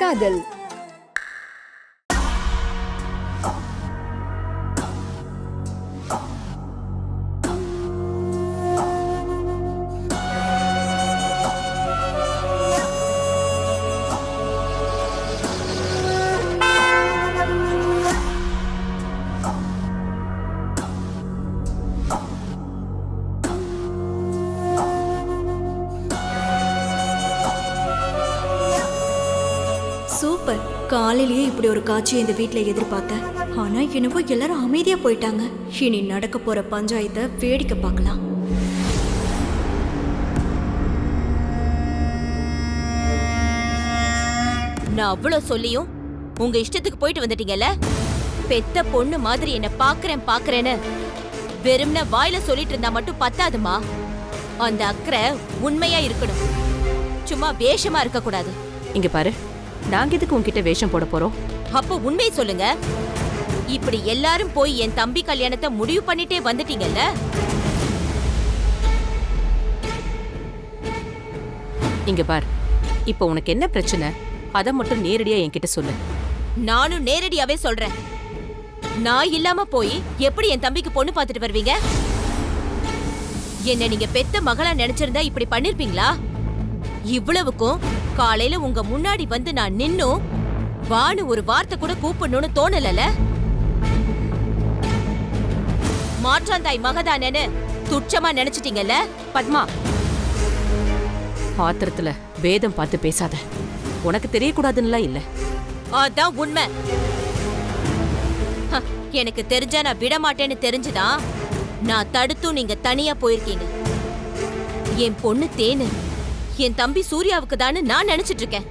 காதல். சூப்பர். காலையிலேயே இப்படி ஒரு காட்சியை இந்த வீட்டில் எதிர்பார்த்தேன். ஆனா என்னவோ எல்லாரும் அமைதியா போயிட்டாங்க. இனி நடக்க போற பஞ்சாயத்தை வேடிக்கை பார்க்கலாம். நான் அவ்வளவு சொல்லியும் உங்க இஷ்டத்துக்கு போயிட்டு வந்துட்டீங்கல்ல. பெத்த பொண்ணு மாதிரி என்ன பாக்குறேன்னு வெறும்ன வாயில சொல்லிட்டு இருந்தா மட்டும் பத்தாதுமா. அந்த அக்கறை உண்மையா இருக்கணும், சும்மா வேஷமா இருக்க கூடாது. இங்க பாரு, நாங்க எதுக்கு உன்கிட்ட வேஷம் போட போறோம்? அப்போ உண்மையை சொல்லுங்க. இப்படி எல்லாரும் போய் என் தம்பி கல்யாணத்தை முடிவு பண்ணிட்டே வந்துட்டீங்கல்ல. இங்க பார், இப்போ உனக்கு என்ன பிரச்சனை அத மட்டும் நேரடியா என்கிட்ட சொல்லு. நானும் நேரடியாவே சொல்றேன். நான் இல்லாம போய் எப்படி என் தம்பிக்கு பொண்ணு பார்த்துட்டு வருவீங்க? என்ன நீங்க பெத்த மகளா நினைச்சிருந்தா இப்படி பண்ணிருப்பீங்களா? இவ்வளவுக்கும் காலையில உங்க முன்னாடி வந்து நான் நின்னும் வானு ஒரு வார்த்தை கூட கூப்பிடணும்னு தோணலல. மாற்றாந்தாய் மகதானேன்னு துச்சமா நினைச்சிட்டீங்கல்ல. பத்மா, ஆத்திரத்துல வேதம் பார்த்து பேசாத. உனக்கு தெரியக்கூடாதுன்னுலாம் இல்ல. அதான் உண்மை. எனக்கு தெரிஞ்சா நான் விட மாட்டேன்னு தெரிஞ்சுதான் நான் தடுத்தும் நீங்க தனியா போயிருக்கீங்க. என் பொண்ணு தேனு என் தம்பி சூர்யாவுக்கு தான்னு நான் நினைச்சிட்டு இருக்கேன்.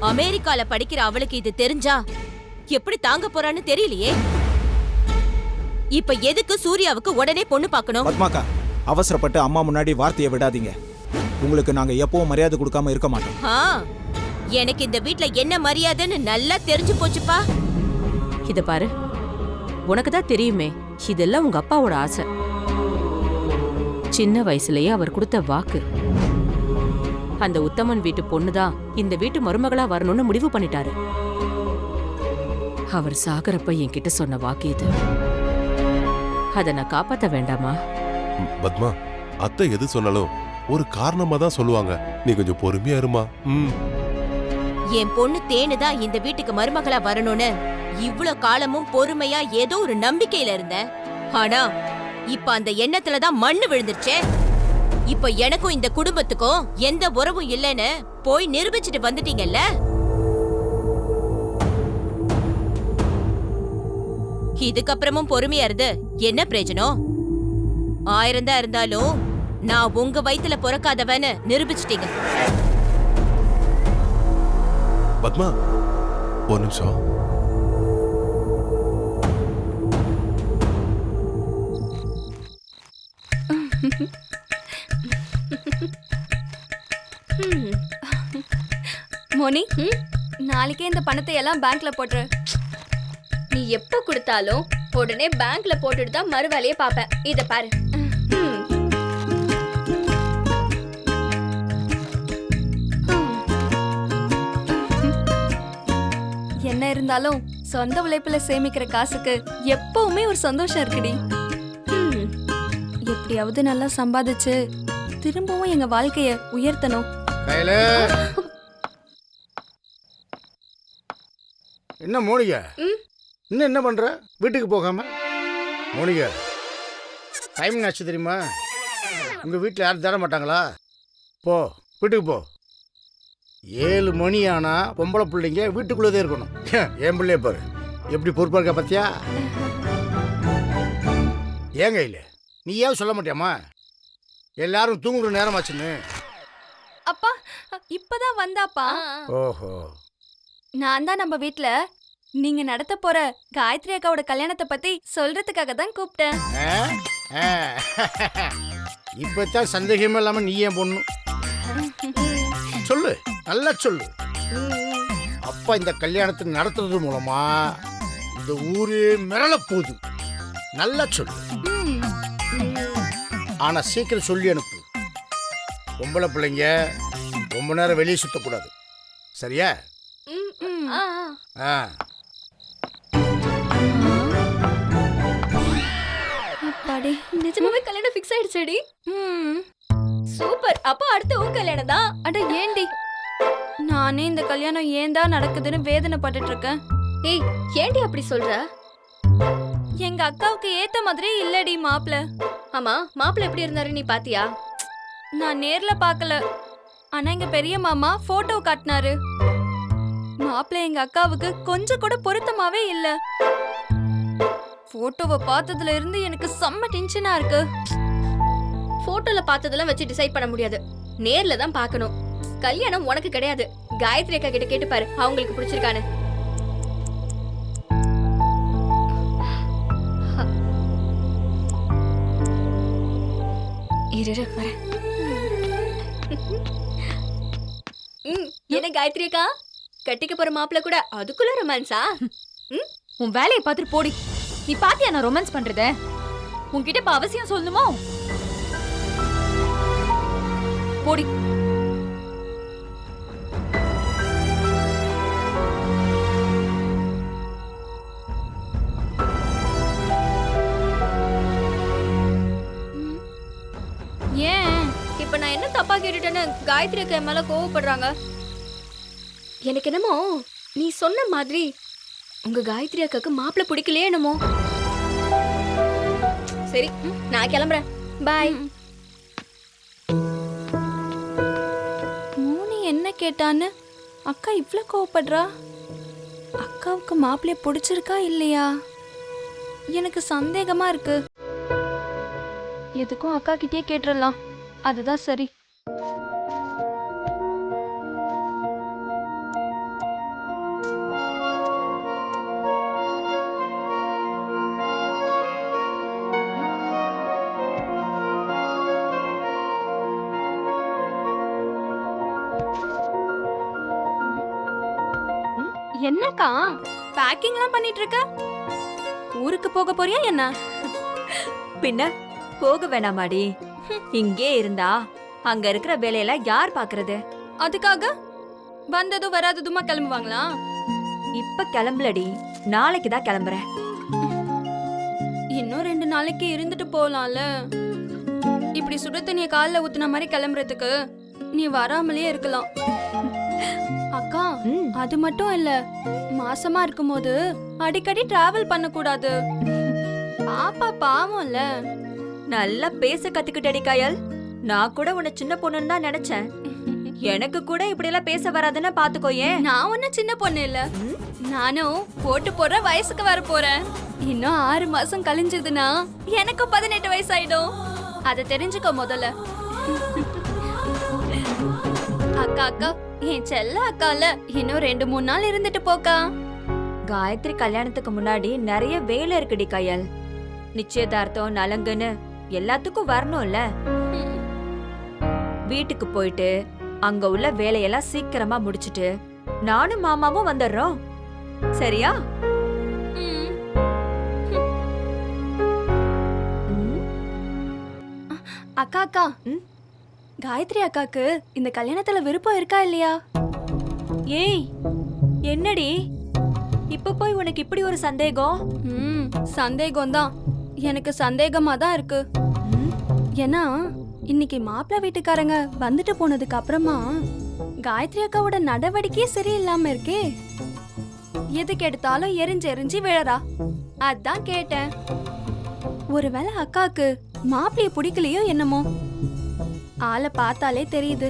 அமெரிக்கால படிக்கிற அவளுக்கு இது தெரிஞ்சா எப்படி தாங்க போறான்னு தெரியலையே. இப்ப எதுக்கு சூர்யாவுக்கு உடனே பொண்ணு பார்க்கணும்? பத்மாக்கா, அவசரப்பட்டு அம்மா முன்னாடி வார்த்தையை விடாதீங்க. உங்களுக்கு நாங்க எப்பவும் மரியாதை கொடுக்காம இருக்க மாட்டோம். எனக்கு இந்த வீட்ல என்ன மரியாதைன்னு நல்லா தெரிஞ்சு போச்சுப்பா. இத பாரு, உனக்கு தான் தெரியுமே, இதெல்லாம் உங்க அப்பாவோட ஆசை. சின்ன வயசுலயே அவர் கொடுத்த வாக்கு. அந்த உத்தமன் வீட்டு பொண்ணுதான் இந்த வீட்டு மருமகளா வரணும்னு முடிவு பண்ணிட்டாரு. அவர் சாகரப்ப என்கிட்ட சொன்ன வாக்கு இது. அத நான் காப்பாத்த வேண்டாமா? பத்மா, அத்தை எது சொன்னாலும் ஒரு காரணமா தான் சொல்லுவாங்க. நீ கொஞ்சம் பொறுமையா இருமா. என் பொண்ணு தேனுதான் இந்த வீட்டுக்கு மருமகளா வரணும்னு இவ்ளோ காலமும் பொறுமையா ஏதோ ஒரு நம்பிக்கையில இருந்தேன். ஆனா இப்ப அந்த எண்ணத்துலதான் மண்ணு விழுந்துருச்சே. இப்ப எனக்கும் இந்த குடும்பத்துக்கும் எந்த உறவும் இல்லைன்னு போய் நிரூபிச்சுட்டு வந்துட்டீங்கல்ல. இதுக்கப்புறமும் பொறுமையா இருந்து என்ன பிரயோஜனம்? 1000 தான் இருந்தாலும் நான் உங்க வயித்துல பிறக்காதவன்னு நிரூபிச்சிட்டீங்க. பத்மா, ஒரு நிமிஷம். மோனி, நாளைக்கே இந்த பணத்தை எல்லாம் பேங்க்ல போட்டுரு. நீ எப்ப கொடுத்தாலும் உடனே பேங்க்ல போட்டுட்டு தான் மறு வேலையை பாப்பேன். இத பாரு. என்ன இருந்தாலும் சொந்த உழைப்புல சேமிக்கிற காசுக்கு எப்பவுமே ஒரு சந்தோஷம் இருக்குடி. எப்படியாவது நல்லா சம்பாதிச்சு திரும்பவும் எங்க வாழ்க்கைய உயர்த்தணும். என்ன மோனிகா, இன்னும் என்ன பண்ற? வீட்டுக்கு போகாம? மோனிகா, டைம் ஆச்சு தெரியுமா? உங்க வீட்டில் யாரும் தர மாட்டாங்களா? போ, வீட்டுக்கு போ. 7 மணி ஆனா பொம்பளை பிள்ளைங்க வீட்டுக்குள்ளதே இருக்கணும். என் பிள்ளைய பாரு எப்படி பொறுப்பா இருக்கா பத்தியா? ஏன் கையில நீ ஏன் சொல்ல மாட்டியாமா? எல்லாரும் தூங்குற நேரம் ஆச்சுன்னு. அப்பா இப்பதான் வந்தாப்பா. ஓஹோ, நான் தான் நம்ம வீட்ல நீங்க நடத்த போற காயத்ரி அக்காவோட கல்யாணத்தை பத்தி சொல்றதுக்காக தான் கூப்பிட்டேன். இப்பதான் சந்தேகமே இல்லாம நீ ஏன் பொண்ணு சொல்லு, நல்லா சொல்லு. அப்பா இந்த கல்யாணத்தை நடத்துறது மூலமா இந்த ஊரே மிரள போகுது. நல்லா சொல்லு. ஆனா சீக்கிரம் சொல்லி அனுப்பு. பொம்பளை பிள்ளைங்க ரொம்ப நேரம் வெளியே சுத்தக்கூடாது, சரியா? ஆ அப்பாடி நிஜமாவே கல்யாணம் ஃபிக்ஸ் ஆயிடுச்சேடி. சூப்பர். அப்ப அடுத்து உன் கல்யாணம் தான். அட ஏண்டி, நானே இந்த கல்யாணம் ஏன்டா நடக்குதுன்னு வேதனைப்பட்டுட்டு இருக்கேன். ஏய் ஏன்டி அப்படி சொல்ற? எங்க அக்காவுக்கு ஏத்த மாதிரி இல்லடி மாப்பிள. ஆமா மாப்பிள்ளை எப்படி இருந்தாரு நீ பாத்தியா? நான் நேர்ல பார்க்கல, ஆனா எங்க பெரிய மாமா போட்டோ காட்டினாரு. மாப்பிள எங்க அக்காவுக்கு கொஞ்சம் கூட பொருத்தமாவே இல்ல. போட்டோவை பார்த்ததுல இருந்து எனக்கு செம்ம டென்ஷனா இருக்கு. போட்டோல பார்த்ததெல்லாம் வச்சு டிசைட் பண்ண முடியாது, நேர்ல தான் பார்க்கணும். கல்யாணம் உனக்கு கிடையாது, காயத்ரி அக்கா கிட்ட கேட்டு பாரு அவங்களுக்கு பிடிச்சிருக்கானு. என்ன காயத்ரி அக்கா, கட்டிக்க போற மாப்பிள்ள கூட அதுக்குள்ள ரொமான்ஸா? உன் வேலையை பார்த்துட்டு போடி. நீ பாத்தியா நான் ரொமான்ஸ் பண்றத? உன்கிட்ட இப்ப அவசியம் சொல்லணுமோ? போடி. ஏன் இப்ப நான் என்ன தப்பா கேட்டுட்டேன்னு காயத்ரி அக்கா என் மேல கோவப்படுறாங்க? எனக்கு என்னமோ நீ சொன்ன மாதிரி உங்க காயத்ரி அக்காக்கு மாப்பிள்ள பிடிக்கலையே என்னமோ. சரி நான் கிளம்புறேன், பாய். மோனி என்ன கேட்டான்னு அக்கா இவ்ளோ கோவப்படுறா? அக்காவுக்கு மாப்பிள்ளைய பிடிச்சிருக்கா இல்லையா? எனக்கு சந்தேகமா இருக்கு. எதுக்கும் அக்கா கிட்டே கேட்டுறலாம், அதுதான் சரி. என்னக்கா பேக்கிங்லாம் பண்ணிட்டு இருக்க? ஊருக்கு போக போறியா என்ன? பின்ன போக வேணாமாடி? இங்கே இருந்தா அங்க இருக்கிற வேலையெல்லாம் யார் பாக்குறது? அதுக்காக வந்ததும் வராததுமா கிளம்புவாங்களா? இப்ப கிளம்பலடி, நாளைக்கு தான் கிளம்புறேன். இன்னும் 2 நாளைக்கு இருந்துட்டு போலாம்ல. இப்படி சுடு தண்ணிய கால்ல ஊத்துன மாதிரி கிளம்புறதுக்கு நீ வராமலே இருக்கலாம். அக்கா அது மட்டும் இல்ல, மாசமா இருக்கும்போது அடிக்கடி டிராவல் பண்ண கூடாது. பாப்பா பாவம்ல. நல்லா பேச கத்துக்கிட்டடி காயல். நான் கூட உன்னை சின்ன பொண்ணுன்னு தான் நினைச்சேன். எனக்கு கூட இப்படி எல்லாம் பேச வராதுன்னு பாத்துக்கோயே. நான் ஒன்னும் சின்ன பொண்ணு இல்ல, நானும் போட்டு போற வயசுக்கு வர போறேன். இன்னும் 6 மாசம் கழிஞ்சதுன்னா எனக்கு 18 வயசு ஆயிடும். அத தெரிஞ்சுக்கோ முதல்ல. அக்கா அக்கா என் செல்ல அக்கால இன்னும் 2-3 நாள் இருந்துட்டு போக்கா. காயத்ரி கல்யாணத்துக்கு முன்னாடி நிறைய வேலை இருக்குடி காயல். நிச்சயதார்த்தம் நலங்குன்னு எல்லாத்துக்கும் வரணும்ல. வீட்டுக்கு போயிட்டு அங்க உள்ள வேலையெல்லாம் சீக்கிரமா முடிச்சிட்டு நானும் மாமாவும் வந்துடுறோம், சரியா? அக்கா அக்கா காயத்ரி அக்காக்கு இந்த கல்யாணத்துல விருப்பம் இருக்கா இல்லையா? ஏய் என்னடி இப்ப போய் உனக்கு இப்படி ஒரு சந்தேகம்? சந்தேகம்தான், எனக்கு சந்தேகமா தான் இருக்கு. ஏன்னா இன்னைக்கு மாப்பிள்ளை வீட்டுக்காரங்க வந்துட்டு போனதுக்கு அப்புறமா காயத்ரி அக்காவோட நடவடிக்கையே சரியில்லாம இருக்கே. எதுக்கு எடுத்தாலும் எரிஞ்சு எரிஞ்சு விழறா. அதான் கேட்டேன், ஒருவேளை அக்காக்கு மாப்பிள்ளைய பிடிக்கலையோ என்னமோ. ஆளை பார்த்தாலே தெரியுது.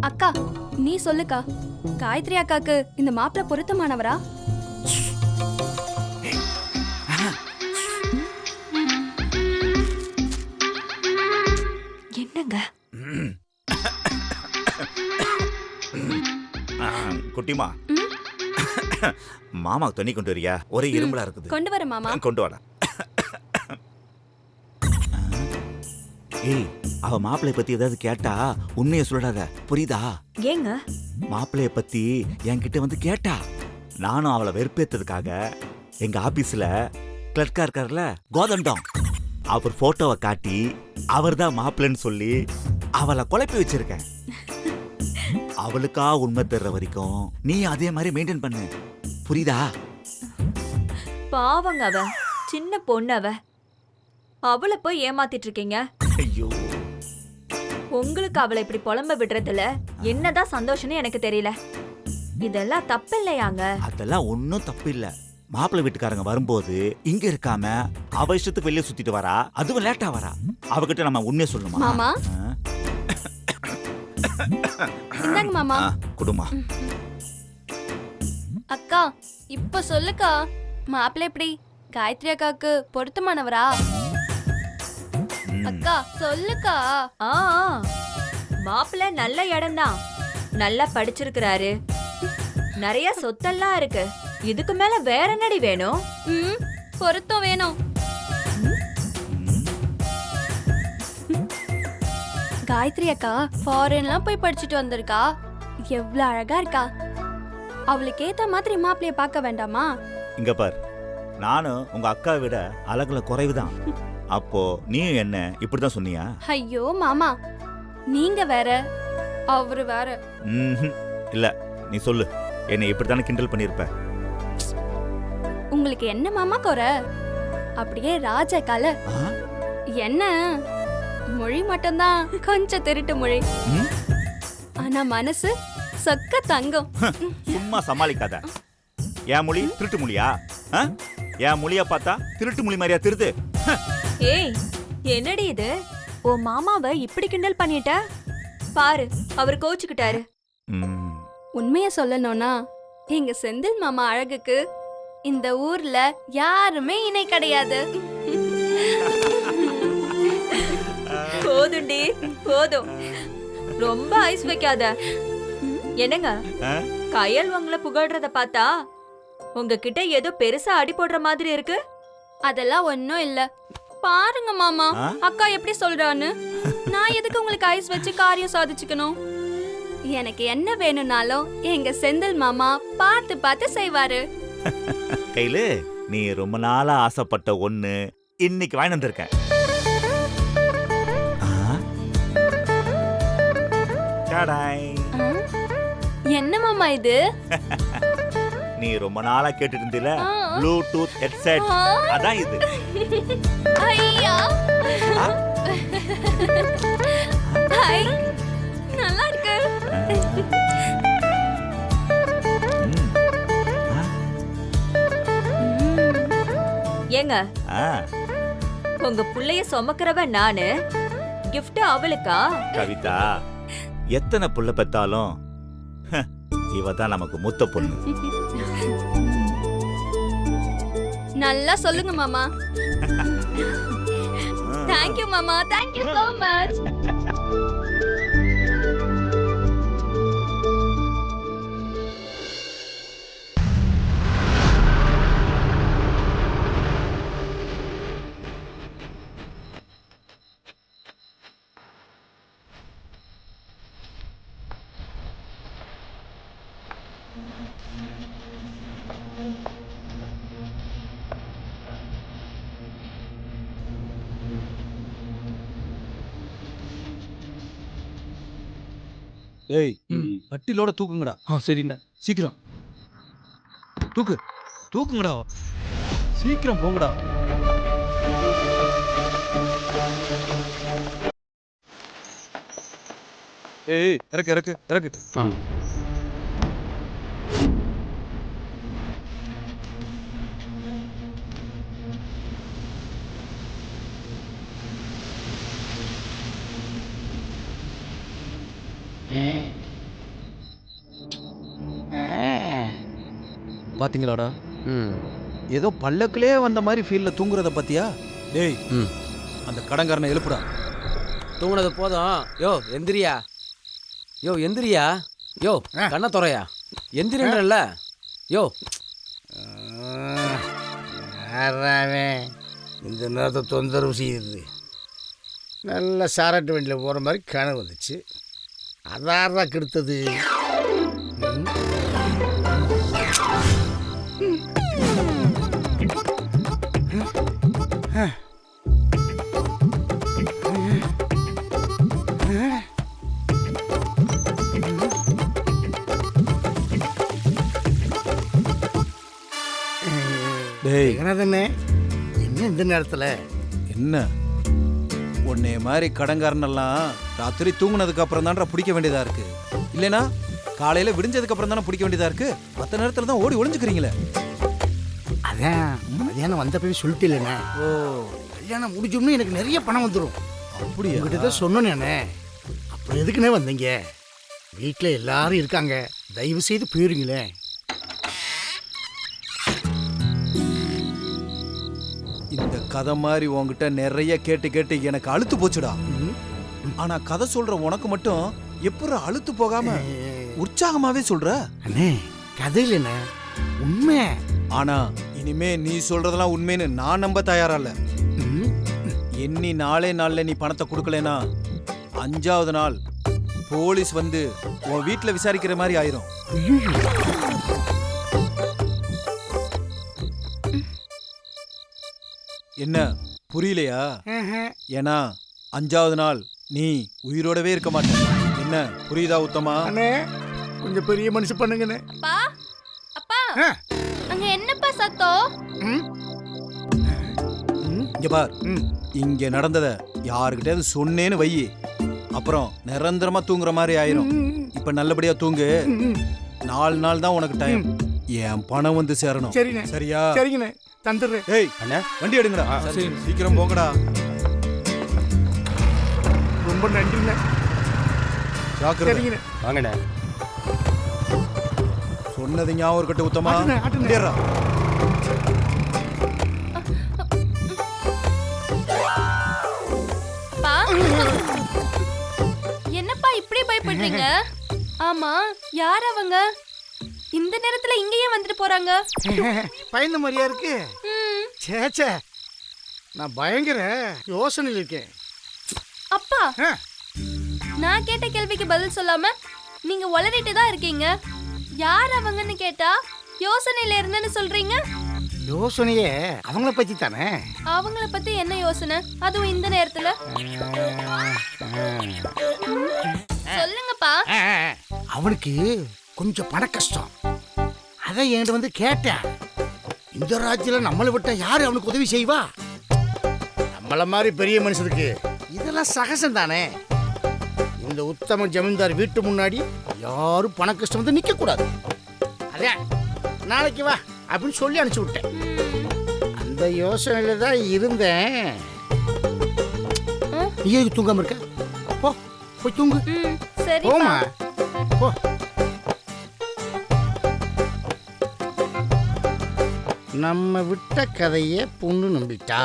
அக்கா நீ சொல்லுக்கா, காயத்ரி அக்காக்கு இந்த மாப்பிள்ளை பொருத்தமானவரா? என்னங்க குட்டிமா, மாமாவுக்கு தண்ணி கொண்டு வரியா? ஒரே இரும்பலா இருக்குது. கொண்டு வர மாமா. கொண்டு வாடா. ஏய், அவ மாப்பிளைய பத்தி ஏதாவது கேட்டா உண்மையை சொல்லிடாத, புரியுதா? ஏங்க? மாப்பிளைய பத்தி என்கிட்ட வந்து கேட்டா நானும் அவளை வெறுப்பேத்ததுக்காக எங்க ஆபீஸ்ல கிளர்க்கா இருக்காருல கோதண்டம், அவர் போட்டோவை காட்டி அவர் தான் மாப்பிள்ளைன்னு சொல்லி அவளை குழப்பி வச்சிருக்கேன். அவளுக்கா உண்மை தெரியற வரைக்கும் நீ அதே மாதிரி மெயின்டைன் பண்ணு, புரியுதா? பாவங்க அவ, சின்ன பொண்ணு அவ. அவளை போய் ஏமாத்திட்டு இருக்கீங்க. ஐயோ, உங்களுக்கு அவளை இப்படி புலம்ப விடுறதுல என்னதான் சந்தோஷம்னு எனக்கு தெரியல. இதெல்லாம் தப்பு இல்லையாங்க? அதெல்லாம் ஒன்றும் தப்பு இல்ல. மாப்பிள்ளை வீட்டுக்காரங்க வரும்போது இங்க இருக்காம அவ இஷ்டத்துக்கு வெளியே சுத்திட்டு வரா, அதுவும் லேட்டா வரா. அவகிட்ட நம்ம உண்மையை சொல்லணுமா? மாமா இந்தாங்க மாமா. குடுமா அக்கா இப்ப சொல்லுக்கா, மாப்பிள்ளை எப்படி காயத்ரி அக்காவுக்கு பொருத்தமானவரா? அக்கா சொல்லுக்கா. ஆ மாப்பிள்ள நல்ல இடம்தான், நல்லா படிச்சிருக்கிறாரு, நிறைய சொத்தெல்லாம் இருக்கு. இதுக்கு மேல வேற என்னடி வேணும்? பொருத்தம் வேணும். காயத்ரி அக்கா ஃபாரின்லாம் போய் படிச்சுட்டு வந்திருக்கா, எவ்வளவு அழகா இருக்கா. அவளுக்கு ஏத்த மாதிரி மாப்பிள்ளைய பார்க்க வேண்டாமா? இங்க பார், நானும் உங்க அக்காவை விட அழகுல குறைவுதான். அப்போ நீயும் என்ன இப்படிதான் சொன்னியா? ஐயோ மாமா, நீங்க வேற அவரு வேற. இல்ல, நீ சொல்லு, என்னை இப்படித்தானே கிண்டல் பண்ணிருப்ப. உங்களுக்கு என்ன மாமா குறை? அப்படியே ராஜாக்கால என்ன மொழி மட்டும்தான் கொஞ்சம் திருட்டு மொழி, ஆனா மனசு சொக்க தங்கம். சும்மா சமாளிக்காத. என் மொழி திருட்டு மொழியா? என் மொழிய பார்த்தா திருட்டு மொழி மாதிரியா திருது? ஏய், என்னடி இது? ஓ மாமாவை இப்படி கிண்டல் பண்ணிட்ட பாரு, அவர் கோச்சுக்கிட்டாரு. உண்மைய சொல்லணும்னா எங்க செந்தில் மாமா அழகுக்கு இந்த ஊர்ல யாருமே இணை கிடையாது. போதுண்டி போதும், ரொம்ப ஐஸ் வைக்காத. என்னங்க, கயல் உங்களை புகழ்றத பார்த்தா உங்ககிட்ட ஏதோ பெருசா அடி போடுற மாதிரி இருக்கு. அதெல்லாம் ஒன்னும் இல்ல. பாருங்க மாமா, அக்கா எப்படி சொல்றான்னு. நான் எதுக்கு உங்களுக்கு ஐஸ் வச்சு காரியம் சாதிச்சுக்கணும்? எனக்கு என்ன வேணும்னாலும் எங்க செந்தில் மாமா பார்த்து பார்த்து செய்வாரு. கையில நீ ரொம்ப நாளா ஆசைப்பட்ட ஒண்ணு இன்னைக்கு வாங்கி வந்திருக்கேன். என்ன மாமா இது? நீ ரொம்ப நாளா கேட்டுட்டு இருந்தீல, ப்ளூடூத் ஹெட்செட், அதான் இது. ஐயா, ஹை, நல்லா இருக்கு. ஏங்க, உங்க புள்ளைய சுமக்கிறவ நானு, கிஃப்ட் அவளுக்கா? கவிதா, எத்தனை புள்ள பெத்தாலும் இவ தான் நமக்கு மூத்த பொண்ணு. நல்லா சொல்லுங்க மாமா. தேங்க்யூ மாமா, தேங்க்யூ so much. ஏய், கட்டிலோட தூக்குங்கடா. சரிண்ணா, சீக்கிரம் தூக்குங்கடா, சீக்கிரம் போங்கடா. ஏய், இறக்கு இறக்கு இறக்கு. பாத்தீங்களாடா, ஏதோ பல்லக்கிலே வந்த மாதிரி ஃபீல்ல தூங்குறத பத்தியா? டேய், அந்த கடங்காரனை எழுப்புடா. தூங்குனது போதும். யோ எந்திரியா, யோ எந்திரியா, யோ கண்ண துறையா, எந்திரின்றல்ல. யோ யாராவே இந்த நேரத்தை தொந்தரவு செய்யுது? நல்ல சாராட்டு வண்டியில் போகிற மாதிரி கனவு வந்துச்சு. அதாரா கெடுத்தது. டேய் ஜெகநாதண்ணே என்ன இந்த நேரத்துல? என்ன உன்னைய மாதிரி கடங்காரனெல்லாம் ராத்திரி தூங்குனதுக்கு அப்புறம் தான்டா பிடிக்க வேண்டியதா இருக்கு. இல்லைனா காலையில விடிஞ்சதுக்கு அப்புறம் தானே பிடிக்க வேண்டியதா இருக்கு. மற்ற நேரத்துல தான் ஓடி ஒளிஞ்சுக்கிறீங்களே. அதான் மதியானம் வந்தப்பவே சொல்லிட்டேன். ஓ, கல்யாணம் முடிஞ்சோம்னு எனக்கு நிறைய பணம் வந்துடும். அப்படியா? உங்ககிட்ட தான் சொன்னேனே. அப்புறம் எதுக்குண்ணே வந்தீங்க? வீட்டில் எல்லாரும் இருக்காங்க, தயவு செய்து போயிருங்களேன். இந்த கதை மாதிரி உன்கிட்ட நிறைய கேட்டு கேட்டு எனக்கு அழுத்து போச்சுடா. ஆனா கதை சொல்ற உனக்கு மட்டும் எப்படி அழுத்து போகாம உற்சாகமாவே சொல்ற? அண்ணே கதை இல்லைண்ணே, உண்மை. ஆனா இனிமே நீ சொல்றதெல்லாம் உண்மைன்னு நான் நம்ப தயாரா இல்ல. எண்ணி நாளே நாள்ல நீ பணத்தை கொடுக்கலனா 5வது நாள் போலீஸ் வந்து உன் வீட்டுல விசாரிக்கிற மாதிரி ஆயிரும். என்ன புரியலையா? ஏன்னா 5வது நாள் நீ உயிரோடவே இருக்க மாட்ட. என்ன புரியுதா உத்தமா? அண்ணே கொஞ்சம் பெரிய மனுஷன் பண்ணுங்கண்ணே. அப்பா அப்பா அங்க என்னப்பா சத்தம்? இங்க பார், இங்க நடந்தத யாருக்கிட்டயாவது சொன்னேன்னு வை, அப்புறம் நிரந்தரமா தூங்குற மாதிரி ஆயிரும். இப்ப நல்லபடியா தூங்கு. 4 நாள் தான் உனக்கு டைம். என் பணம் வந்து சேரணும். சரிண்ணே. சரியா? சரிங்கண்ணே, தந்துடுறேன். ஏய் அண்ணா வண்டி எடுங்கடா. சீக்கிரம் போங்கடா. ரொம்ப நன்றிண்ணே. ஜாக்கிரதை. சரிங்கண்ணே. வாங்கண்ணே. சொன்னது ஞாபகம் இருக்கட்டும் உத்தமா. ஆட்டுண்ணே. என்னப்பா இப்படி பயப்படுறீங்க? ஆமா, யார் அவங்க? இந்த நேரத்துல இங்கேயே வந்துட்டு போறாங்க. பயந்த மாதிரியா இருக்கு? சேச்சே, நான் பயங்கர யோசனையில் இருக்கேன். அப்பா, நான் கேட்ட கேள்விக்கு பதில் சொல்லாம நீங்க உளறிட்டு தான் இருக்கீங்க. யார் அவங்கன்னு கேட்டா யோசனையில இருந்தேன்னு சொல்றீங்க. யோசனையே அவங்கள பத்தி தானே. அவங்கள பத்தி என்ன யோசனை, அதுவும் இந்த நேரத்துல? சொல்லுங்கப்பா. அவனுக்கு கொஞ்சம் பண கஷ்டம், அதை என்கிட்ட வந்து கேட்டேன். இந்த ராஜ்யத்துல நம்மளை விட்டா யாரு அவனுக்கு உதவி செய்வா? நம்மள மாதிரி பெரிய மனுஷனுக்கு இதெல்லாம் சகசம் தானே. இந்த உத்தம ஜமீன்தார் வீட்டு முன்னாடி யாரும் பண கஷ்டம் வந்து நிக்க கூடாது. அதே நாளைக்கு வா அப்படின்னு சொல்லி அனுப்பிச்சு விட்டேன். அந்த யோசனையில தான் இருந்தேன். நீ எதுக்கு தூங்காம இருக்க? போ போய் தூங்கு. சரி போமா போ. நம்ம விட்ட கதையை பொண்ணு நம்பிட்டா.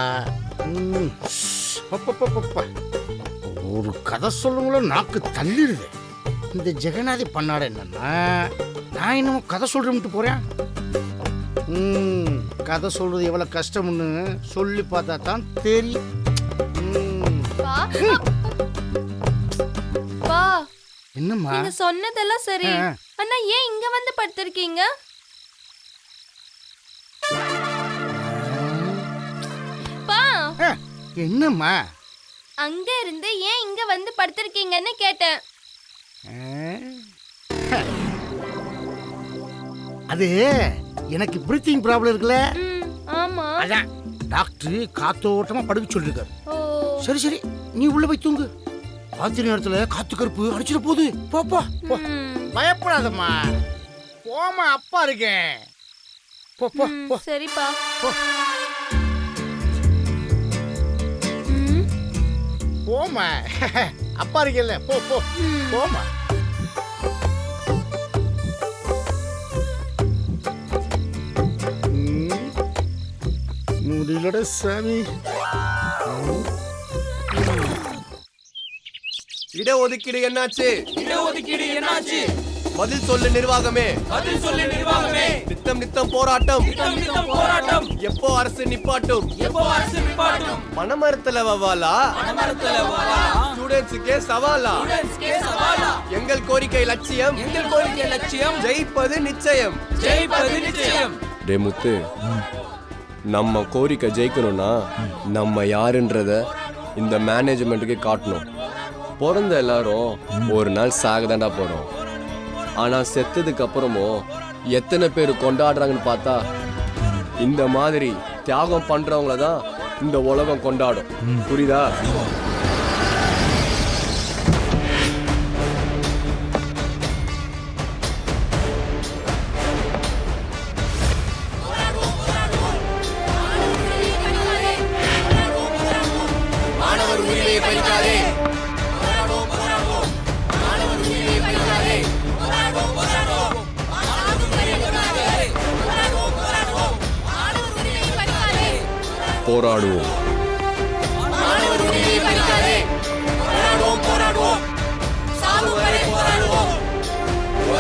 ஒரு கதை சொல்லுங்களோ நாக்கு தள்ளிடுது. இந்த ஜெகநாதி பண்ணாட என்னன்னா, நான் இன்னமும் கதை சொல்றேன்ட்டு போறேன். கதை சொல்றது எவ்வளவு கஷ்டம்னு சொல்லி பார்த்தா தான் தெரியும். பா, என்னம்மா நீங்க சொன்னதெல்லாம் சரி, ஆனா ஏன் இங்க வந்து படுத்திருக்கீங்க? பா, என்னம்மா அங்க இருந்து ஏன் இங்க வந்து படுத்திருக்கீங்கன்னு கேட்டேன். அது எனக்கு பிரீத்திங் ப்ராப்ளம் இருக்குல்ல. ஆமா, அதான் டாக்டர் காத்தோட்டமா படுக்க சொல்லிருக்காரு. ஓ சரி சரி, நீ உள்ள போய் தூங்கு. ராத்திரி நேரத்துல காத்து கருப்பு அடிச்சிட போகுது. போ போ போ. பயப்படாதம்மா, போமா, அப்பா இருக்கேன். போ போ போ. சரிப்பா. போ. போமா, அப்பா இருக்கேல்ல. போ போ போமா. முடியலட சாமி. இடஒதுக்கீடு என்னாச்சு? இடஒதுக்கீடு என்னாச்சு? பதில் சொல்லு நிர்வாகமே, பதில் சொல்லு நிர்வாகமே. நித்தம் நித்தம் போராட்டம், நித்தம் நித்தம் போராட்டம். எப்போ அரசு நிப்பாட்டும், எப்போ அரசு நிப்பாட்டும். மனமரத்துல வவாலா, மனமரத்துல வவாலா. ஸ்டூடண்ட்ஸ்க்கே சவாலா, ஸ்டூடண்ட்ஸ்க்கே சவாலா. எங்கள் கோரிக்கை லட்சியம், எங்கள் கோரிக்கை லட்சியம். ஜெயிப்பது நிச்சயம், ஜெயிப்பது நிச்சயம். டே முத்து, நம்ம கோரிக்கை ஜெயிக்கணும்னா நம்ம யாருன்றத இந்த மேனேஜ்மெண்ட்டுக்கு காட்டணும். பிறந்த எல்லாரும் ஒரு நாள் சாகதாண்டா போறோம். ஆனா செத்ததுக்கு அப்புறமும் எத்தனை பேர் கொண்டாடுறாங்கன்னு பார்த்தா இந்த மாதிரி தியாகம் பண்றவங்கள தான் இந்த உலகம் கொண்டாடும். புரியுதா? மாணவர் உரிமையை பறிக்காதே. போராடுவோம்.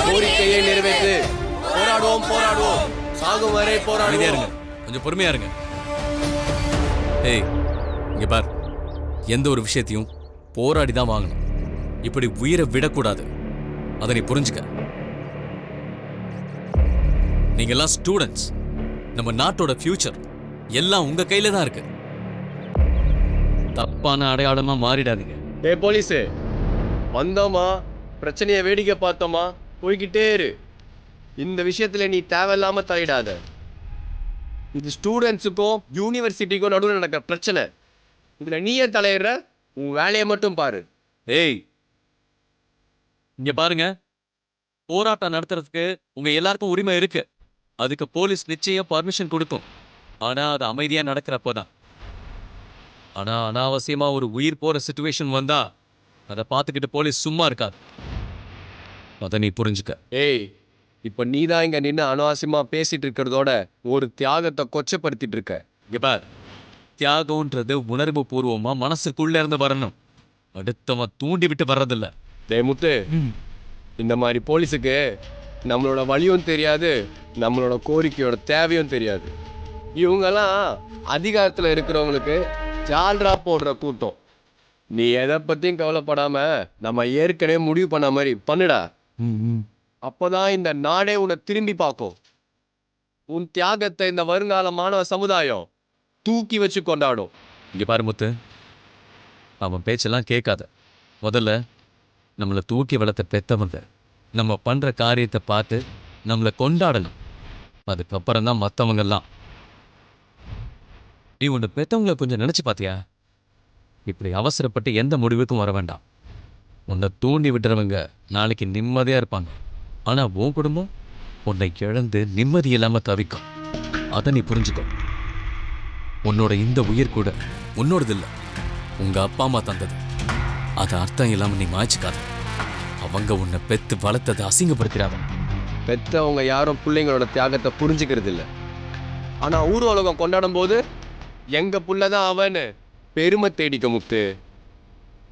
கோரிக்கையை நிறைவேற்று. போராடுவோம் போராடுவோம் சாகும் வரை போராடுவோம். கொஞ்சம் பொறுமையா இருங்க. ஏய் இங்க பார், எந்த ஒரு விஷயத்தையும் போராடி தான் வாங்கணும். இப்படி உயிரை விடக்கூடாது. அதை நீ புரிஞ்சுக்க. நீங்க எல்லாம் ஸ்டூடெண்ட்ஸ். நம்ம நாட்டோட ஃபியூச்சர் எல்லாம் உங்க கையில தான் இருக்கு. தப்பான அடையாளமா மாறிடாதீங்க. ஏய் போலீஸ், வந்தோமா பிரச்சனையை வேடிக்கை பார்த்தோமா போய்கிட்டே இரு. இந்த விஷயத்துல நீ தேவையில்லாம தலையிடாத. இது ஸ்டூடெண்ட்ஸுக்கும் யூனிவர்சிட்டிக்கும் நடுவில் நடக்கிற பிரச்சனை. இதுல நீயே தலையிடுற. உன் வேலையை மட்டும் பாரு. ஏய் இங்க பாருங்க, போராட்டம் நடத்துறதுக்கு உங்க எல்லாருக்கும் உரிமை இருக்கு. அதுக்கு போலீஸ் நிச்சயம் பர்மிஷன் கொடுக்கும். ஆனா அது அமைதியா நடக்கிறப்போதான். ஆனா அனாவசியமா ஒரு உயிர் போற சிச்சுவேஷன் வந்தா அதை பார்த்துக்கிட்டு போலீஸ் சும்மா இருக்காது. அதை நீ புரிஞ்சுக்க. ஏய், இப்ப நீ தான் இங்க நின்று அனாவசியமா பேசிட்டு இருக்கிறதோட ஒரு தியாகத்தை கொச்சப்படுத்திட்டு இருக்க. இங்க பார், தியாகம்ன்றது உணர்வு பூர்வமா மனசுக்குள்ள இருந்து வரணும். அடுத்தவன் தூண்டி விட்டு வர்றதில்ல. டேய் முத்து, இந்த மாதிரி போலீஸுக்கு நம்மளோட வழியும் தெரியாது, நம்மளோட கோரிக்கையோட தேவையும் தெரியாது. இவங்கெல்லாம் அதிகாரத்தில் இருக்கிறவங்களுக்கு ஜால்ரா போடுற கூட்டம். நீ எதை பற்றியும் கவலைப்படாம நம்ம ஏற்கனவே முடிவு பண்ண மாதிரி பண்ணுடா. அப்போதான் இந்த நாடே உன்னை திரும்பி பார்க்கும். உன் தியாகத்தை இந்த வருங்கால மாணவ சமுதாயம் தூக்கி வச்சு கொண்டாடும். இங்க பாரு முத்து, அவன் பேச்செல்லாம் கேட்காத. முதல்ல நம்மளை தூக்கி வளர்த்த பெத்தவங்க நம்ம பண்ற காரியத்தை பார்த்து நம்மளை கொண்டாடணும். அதுக்கப்புறம் தான் மற்றவங்கெல்லாம். நீ உன்னை பெத்தவங்களை கொஞ்சம் நினைச்சு பார்த்தியா? இப்படி அவசரப்பட்டு எந்த முடிவுக்கும் வர வேண்டாம். உன்னை தூண்டி விட்டுறவங்க நாளைக்கு நிம்மதியா இருப்பாங்க. ஆனா உன் குடும்பம் உன்னை இழந்து நிம்மதி இல்லாம தவிக்கும். அதை நீ புரிஞ்சுக்கோ. உன்னோட இந்த உயிர் கூட உன்னோடது இல்லை, உங்க அப்பா அம்மா தந்தது. அதை அர்த்தம் இல்லாம நீ மாய்ச்சிக்காத. அவங்க உன்னை பெத்து வளர்த்ததை அசிங்கப்படுத்திடாத. பெத்தவங்க யாரும் பிள்ளைங்களோட தியாகத்தை புரிஞ்சுக்கிறது இல்லை. ஆனா ஊர் உலகம் கொண்டாடும் போது எங்க புள்ளதான் அவன்னு பெருமை தேடிக்க முத்து.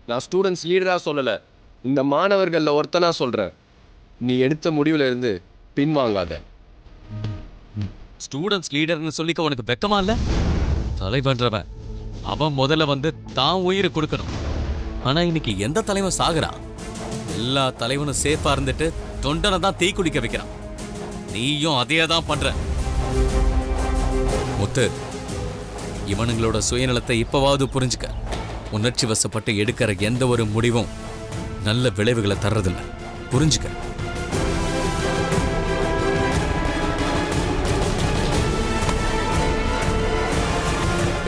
நான் ஸ்டூடெண்ட்ஸ் லீடரா சொல்லலை, இந்த மாணவர்களில் ஒருத்தனா சொல்றேன். நீ எடுத்த முடிவுல இருந்து பின்வாங்காத. ஸ்டூடெண்ட்ஸ் லீடர்னு சொல்லிக்க உனக்கு வெக்கமா இல்லை? தலைவன்றவன் அவன் முதல்ல வந்து தான் உயிரை கொடுக்கணும். ஆனா இன்னைக்கு எந்த தலைவன் சாகுறான்? எல்லா தலைவனும் சேஃபா இருந்துட்டு தொண்டனை தான் தீ குடிக்க வைக்கிறான். நீயும் அதையே தான் பண்ற. முத்து, இவனுங்களோட சுயநலத்தை இப்பவாவது புரிஞ்சுக்க. உணர்ச்சி வசப்பட்டு எடுக்கிற எந்த ஒரு முடிவும் நல்ல விளைவுகளை தர்றதில்லை. புரிஞ்சுக்க.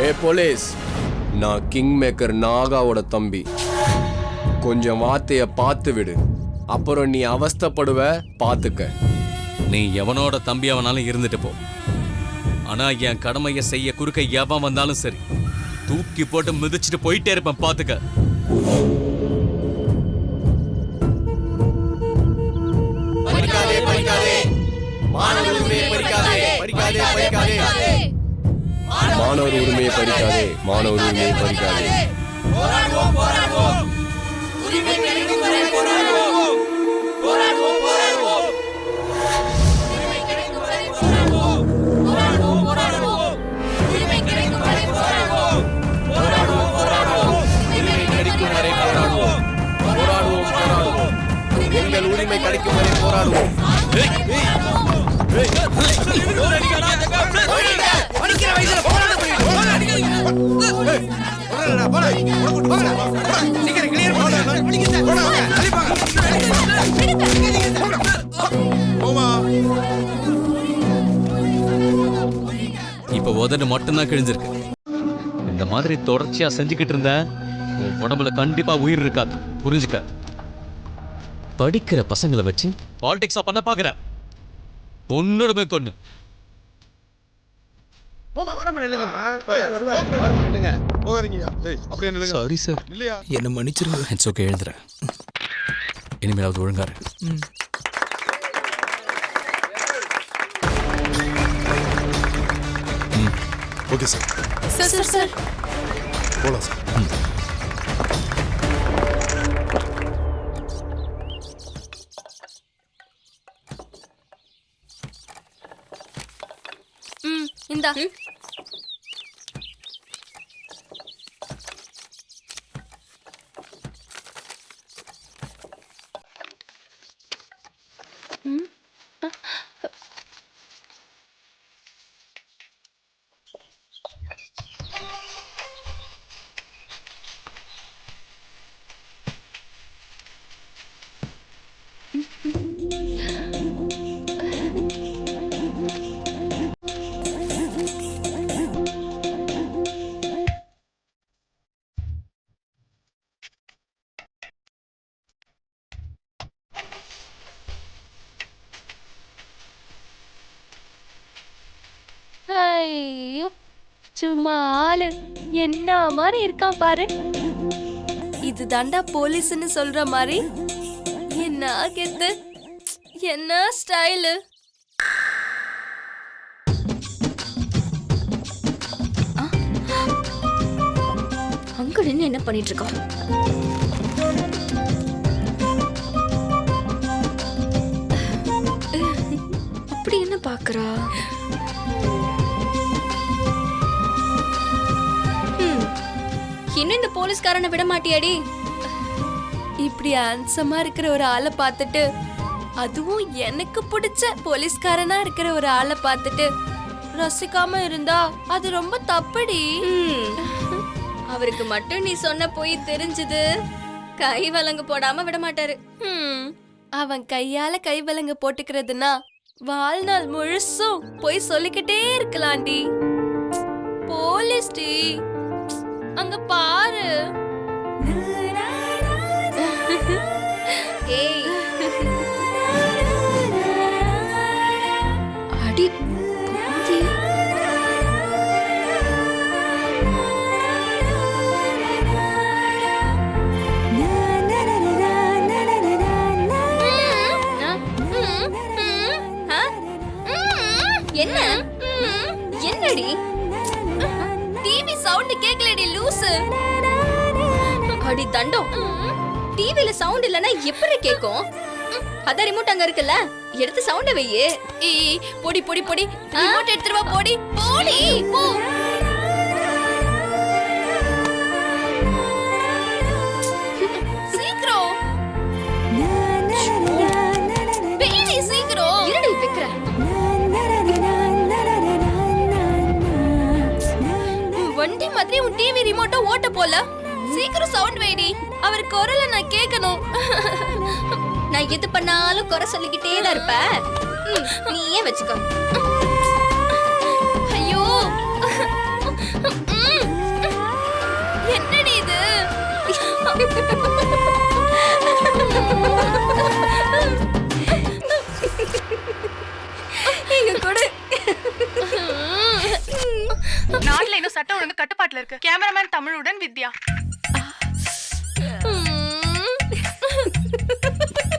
ஏ போலீஸ், நான் கிங் மேக்கர் நாகாவோட தம்பி. கொஞ்சம் வார்த்தைய பார்த்து விடு, அப்புறம் நீ அவஸ்தைப்படுவ. பார்த்துக்க. நீ எவனோட தம்பி அவனாலும் இருந்துட்டு போ. ஆனா என் கடமையை செய்ய குறுக்க எவன் வந்தாலும் சரி, தூக்கி போட்டு மிதிச்சுட்டு போயிட்டே இருப்பேன். பார்த்துக்க. மாணவர் உரிமையை பறிக்காதே. மாணவர் உரிமையை பறிக்காதே. மாணவர் உரிமையை பறிக்காதே. எங்கள் உரிமை கிடைக்கும் வரை போராடுவோம். உதடு மட்டும்தான் கிழிஞ்சிருக்கு. இந்த மாதிரி தொடர்ச்சியா செஞ்சுக்கிட்டு இருந்த உன் உடம்புல கண்டிப்பா உயிர் இருக்காது, புரிஞ்சுக்க. படிக்கிற பசங்களை வச்சு பாலிடிக்ஸா பண்ண பாக்குற, ஒன்னுமே கொண்டு. சாரி சார், என்ன மன்னிச்சிருங்க. இட்ஸ் ஓகே, எழுதுறேன். இனிமேலாவது ஒழுங்காரு. Okay sir. சார் சார் போலாம் சார். இந்தா. ஐயோ, சும்மா ஆளு என்ன மாதிரி இருக்கான் பாரு. இது தாண்டா போலீஸ்னு சொல்ற மாதிரி. என்ன கெத்து, என்ன ஸ்டைலு. அங்க நின்னு என்ன பண்ணிட்டு இருக்கான்? அப்படி என்ன பாக்குறா? இன்னும் இந்த போலீஸ்காரனை விட மாட்டியாடி? இப்படி ஹேண்ட்ஸமா இருக்கிற ஒரு ஆளை பார்த்துட்டு, அதுவும் எனக்கு பிடிச்ச போலீஸ்காரனா இருக்கிற ஒரு ஆளை பார்த்துட்டு ரசிக்காம இருந்தா அது ரொம்ப தப்புடி. அவருக்கு மட்டும் நீ சொன்ன போய் தெரிஞ்சது, கை வலங்கு போடாம விட மாட்டாரு. அவன் கையால கை விலங்கு போட்டுக்கிறதுனா வாழ்நாள் முழுசும் போய் சொல்லிக்கிட்டே இருக்கலாம்டி. போலீஸ் டி, அங்க பாரு. ஏய், அடி போடி. என்ன என்னடி? டிவி சவுண்ட் கேக்கலடி லூசு. அடி தண்டம், டிவில சவுண்ட் இல்லனா எப்படி கேக்கும்? அத ரிமோட் அங்க இருக்குல்ல, எடுத்து சவுண்ட வையே. ஏய் பொடி பொடி பொடி, ரிமோட் எடுத்துட்டு வா. பொடி பொடி போ. சீக்கிரம் பேடி, சீக்கிரம் இருடி வைக்கற. வண்டி மாதிரி உன் டிவி ரிமோட்ட ஓட்ட போல. சீக்கிரம் சவுண்ட் வைடி, அவர் குரலை நான் கேட்கணும். நான் எது பண்ணாலும் குறை சொல்லிக்கிட்டே தான் இருப்ப. நீயே வச்சுக்கோ. ஐயோ, என்னடி இது? இங்க கூட நாட்டுல இன்னும் சட்டம் ஒழுங்கு கட்டுப்பாட்டுல இருக்கு. கேமராமேன் தமிழுடன் வித்யா.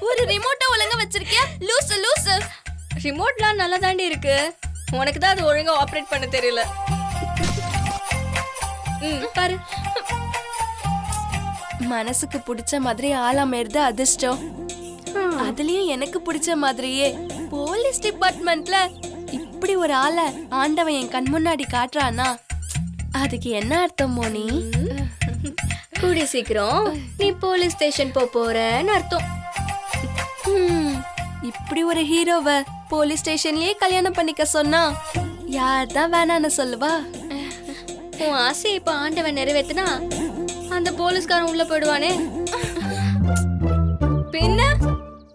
ஒரு ரிமோட்ட ஒழுங்கா வச்சிருக்கியா லூசு லூசு. ரிமோட்லாம் நல்லா தாண்டி இருக்கு, உனக்கு தான் அது ஒழுங்கா ஆபரேட் பண்ண தெரியல. பாரு, மனசுக்கு பிடிச்ச மாதிரி ஆளாமேறது அதிர்ஷ்டம். அதுலயும் எனக்கு பிடிச்ச மாதிரியே போலீஸ் டிபார்ட்மெண்ட்ல இப்படி ஒரு ஆளை ஆண்டவன் என் கண் முன்னாடி காட்டுறானா, அதுக்கு என்ன அர்த்தம் மோனி? கூடிய சீக்கிரம் நீ போலீஸ் ஸ்டேஷன் போறன்னு அர்த்தம். இப்படி ஒரு ஹீரோவை போலீஸ் ஸ்டேஷன்லயே கல்யாணம் பண்ணிக்க சொன்னா யார் தான் வேணான்னு சொல்லுவா? உன் ஆசை இப்ப ஆண்டவன் நிறைவேத்துனா அந்த போலீஸ்காரன் உள்ள போயிடுவானே. பின்ன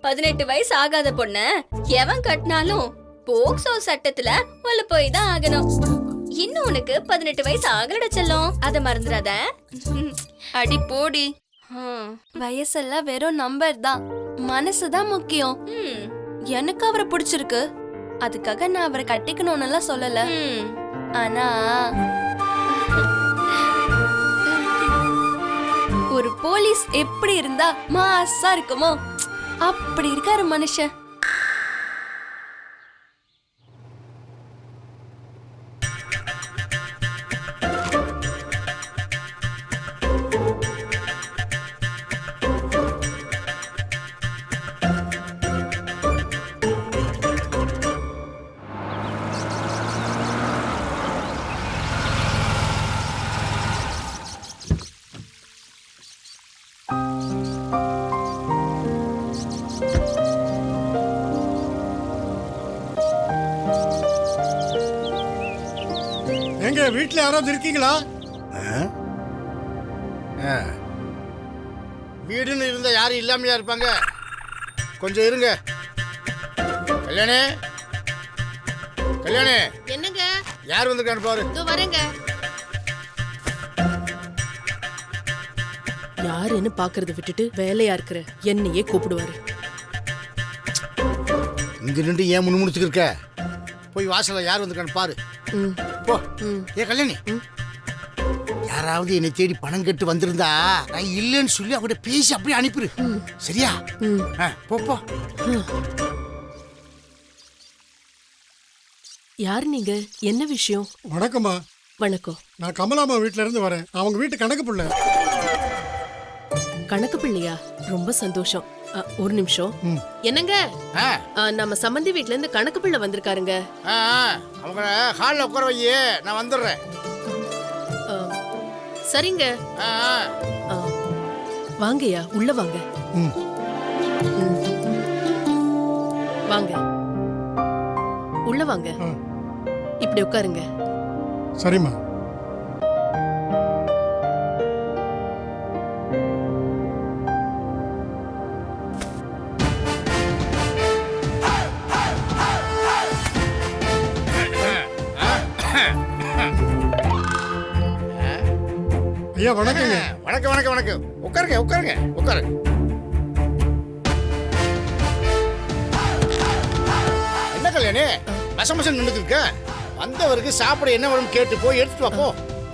18 வயசு ஆகாத பொண்ண எவன் கட்டினாலும் போக்சோ சட்டத்துல உள்ள போய் தான் ஆகணும். இன்னும் உனக்கு 18 வயசு ஆகலடா செல்லம், அத மறந்துடாத. அடி போடி. வயசெல்லாம் வெறும் நம்பர் தான், மனசுதான் முக்கியம். எனக்கு அவரை பிடிச்சிருக்கு, அதுக்காக நான் அவரை கட்டிக்கணும்னு சொல்லல. ஆனா ஒரு போலீஸ் எப்படி இருந்தா மாசா இருக்குமோ அப்படி இருக்காரு மனுஷன். எங்க வீட்டுல யாராவது இருக்கீங்களா? வீடுன்னு இருந்தா யாரும் இல்லாமையா இருப்பாங்க? கொஞ்சம் இருங்க. கல்யாணி, கல்யாணி, என்னங்க? யார் வந்திருக்கான்னு பாரு. இதோ வரேங்க. யாருன்னு பாக்குறத விட்டுட்டு வேலையா இருக்கிற என்னையே கூப்பிடுவாரு. இங்க நின்று ஏன் முணுமுணுத்துக்கு இருக்க? போய் வாசல்ல யார் வந்திருக்கான்னு பாரு. போ. ஏ கல்யாணி, யாராவது என்னை தேடி பணம் கட்டு வந்திருந்தா நான் இல்லைன்னு சொல்லி அவட பேசி அப்படியே அனுப்பிடு. சரியா? போ போ. யார் நீங்க? என்ன விஷயம்? வணக்கம்மா. வணக்கம். நான் கமலாமா வீட்ல இருந்து வரேன். அவங்க வீட்டு கணக்கு பிள்ளை. கணக்கு பிள்ளையா? ரொம்ப சந்தோஷம். ஒரு நிமிஷம். என்னங்க? நம்ம சம்பந்தி வீட்ல இருந்து கணக்கு பிள்ளை வந்திருக்காருங்க. அவங்க ஹால்ல உட்கார வையே, நான் வந்துடுறேன். சரிங்க. வாங்கய்யா, உள்ள வாங்க. வாங்க, உள்ள வாங்க. இப்படி உட்காருங்க. சரிம்மா. ஐயா வணக்கங்க. வணக்கம் வணக்கம் வணக்கம். உட்காருங்க உட்காருங்க உட்காருங்க. என்ன கல்யாணி வசமசம் நின்றுட்டு இருக்க? வந்தவருக்கு சாப்பிட என்ன வேணும் கேட்டு போய் எடுத்துட்டு வா போ.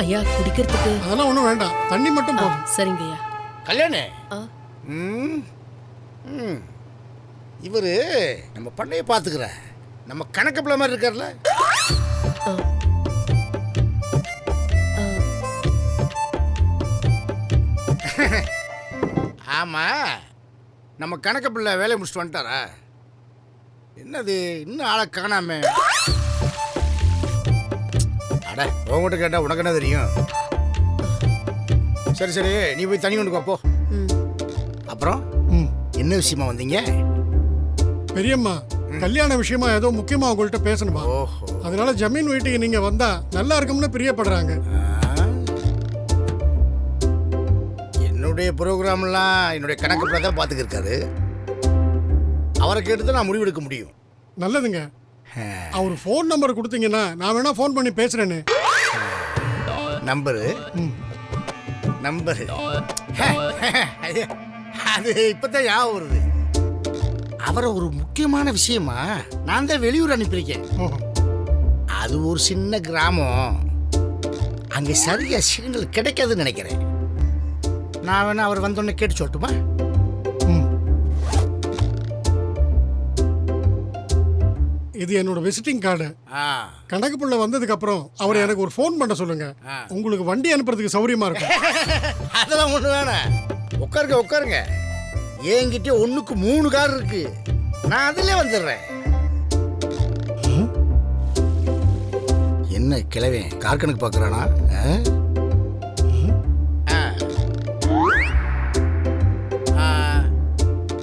ஐயா குடிக்கிறதுக்கு அதெல்லாம் ஒண்ணும் வேண்டாம், தண்ணி மட்டும் போதும். சரிங்க ஐயா. கல்யாணி, இவரு நம்ம பண்ணைய பாத்துக்கிற நம்ம கணக்கு பிள்ளை மாதிரி இருக்கார்ல? ஆமா, நம்ம கணக்கு பிள்ளை வேலையை முடிச்சுட்டு வந்துட்டாரா? என்னது இன்னும் ஆளை காணாம? அட உங்ககிட்ட கேட்டா உனக்கு என்ன தெரியும்? சரி சரி, நீ போய் தண்ணி கொண்டு போ. அப்புறம் என்ன விஷயமா வந்தீங்க? பெரியம்மா, கல்யாண விஷயமா ஏதோ முக்கியமா உங்கள்கிட்ட பேசணுமா? அதனால ஜமீன் வீட்டுக்கு நீங்க வந்தா நல்லா இருக்கும்னு பிரியப்படுறாங்க. என்னுடைய ப்ரோக்ராம்லாம் என்னுடைய கணக்கு பிள்ளை தான் பார்த்துக்கிருக்காரு. அவரை கேட்டு தான் நான் முடிவெடுக்க முடியும். நல்லதுங்க. அவர் ஃபோன் நம்பர் கொடுத்தீங்கன்னா நான் வேணா ஃபோன் பண்ணி பேசுறேன்னு. நம்பரு நம்பரு அது இப்பதான் ஞாபகம் வருது. அவரை ஒரு முக்கியமான விஷயமா நான் தான் வெளியூர் அனுப்பியிருக்கேன். அது ஒரு சின்ன கிராமம், அங்கே சரியா சிக்னல் கிடைக்காதுன்னு நினைக்கிறேன். நான் வேணா அவர் வந்தோடனே கேட்டு சொல்லட்டுமா? இது என்னோட விசிட்டிங் கார்டு. கணக்கு பிள்ளை வந்ததுக்கு அப்புறம் அவர் எனக்கு ஒரு ஃபோன் பண்ண சொல்லுங்க. உங்களுக்கு வண்டி அனுப்புறதுக்கு சௌரியமா இருக்கும். அதெல்லாம் ஒண்ணு வேணாம், உட்காருங்க உட்காருங்க. என்கிட்ட 1க்கு 3 கார் இருக்கு, நான் அதிலே வந்துடுறேன். என்ன கிழவன் கார் கணக்கு பார்க்கறானா?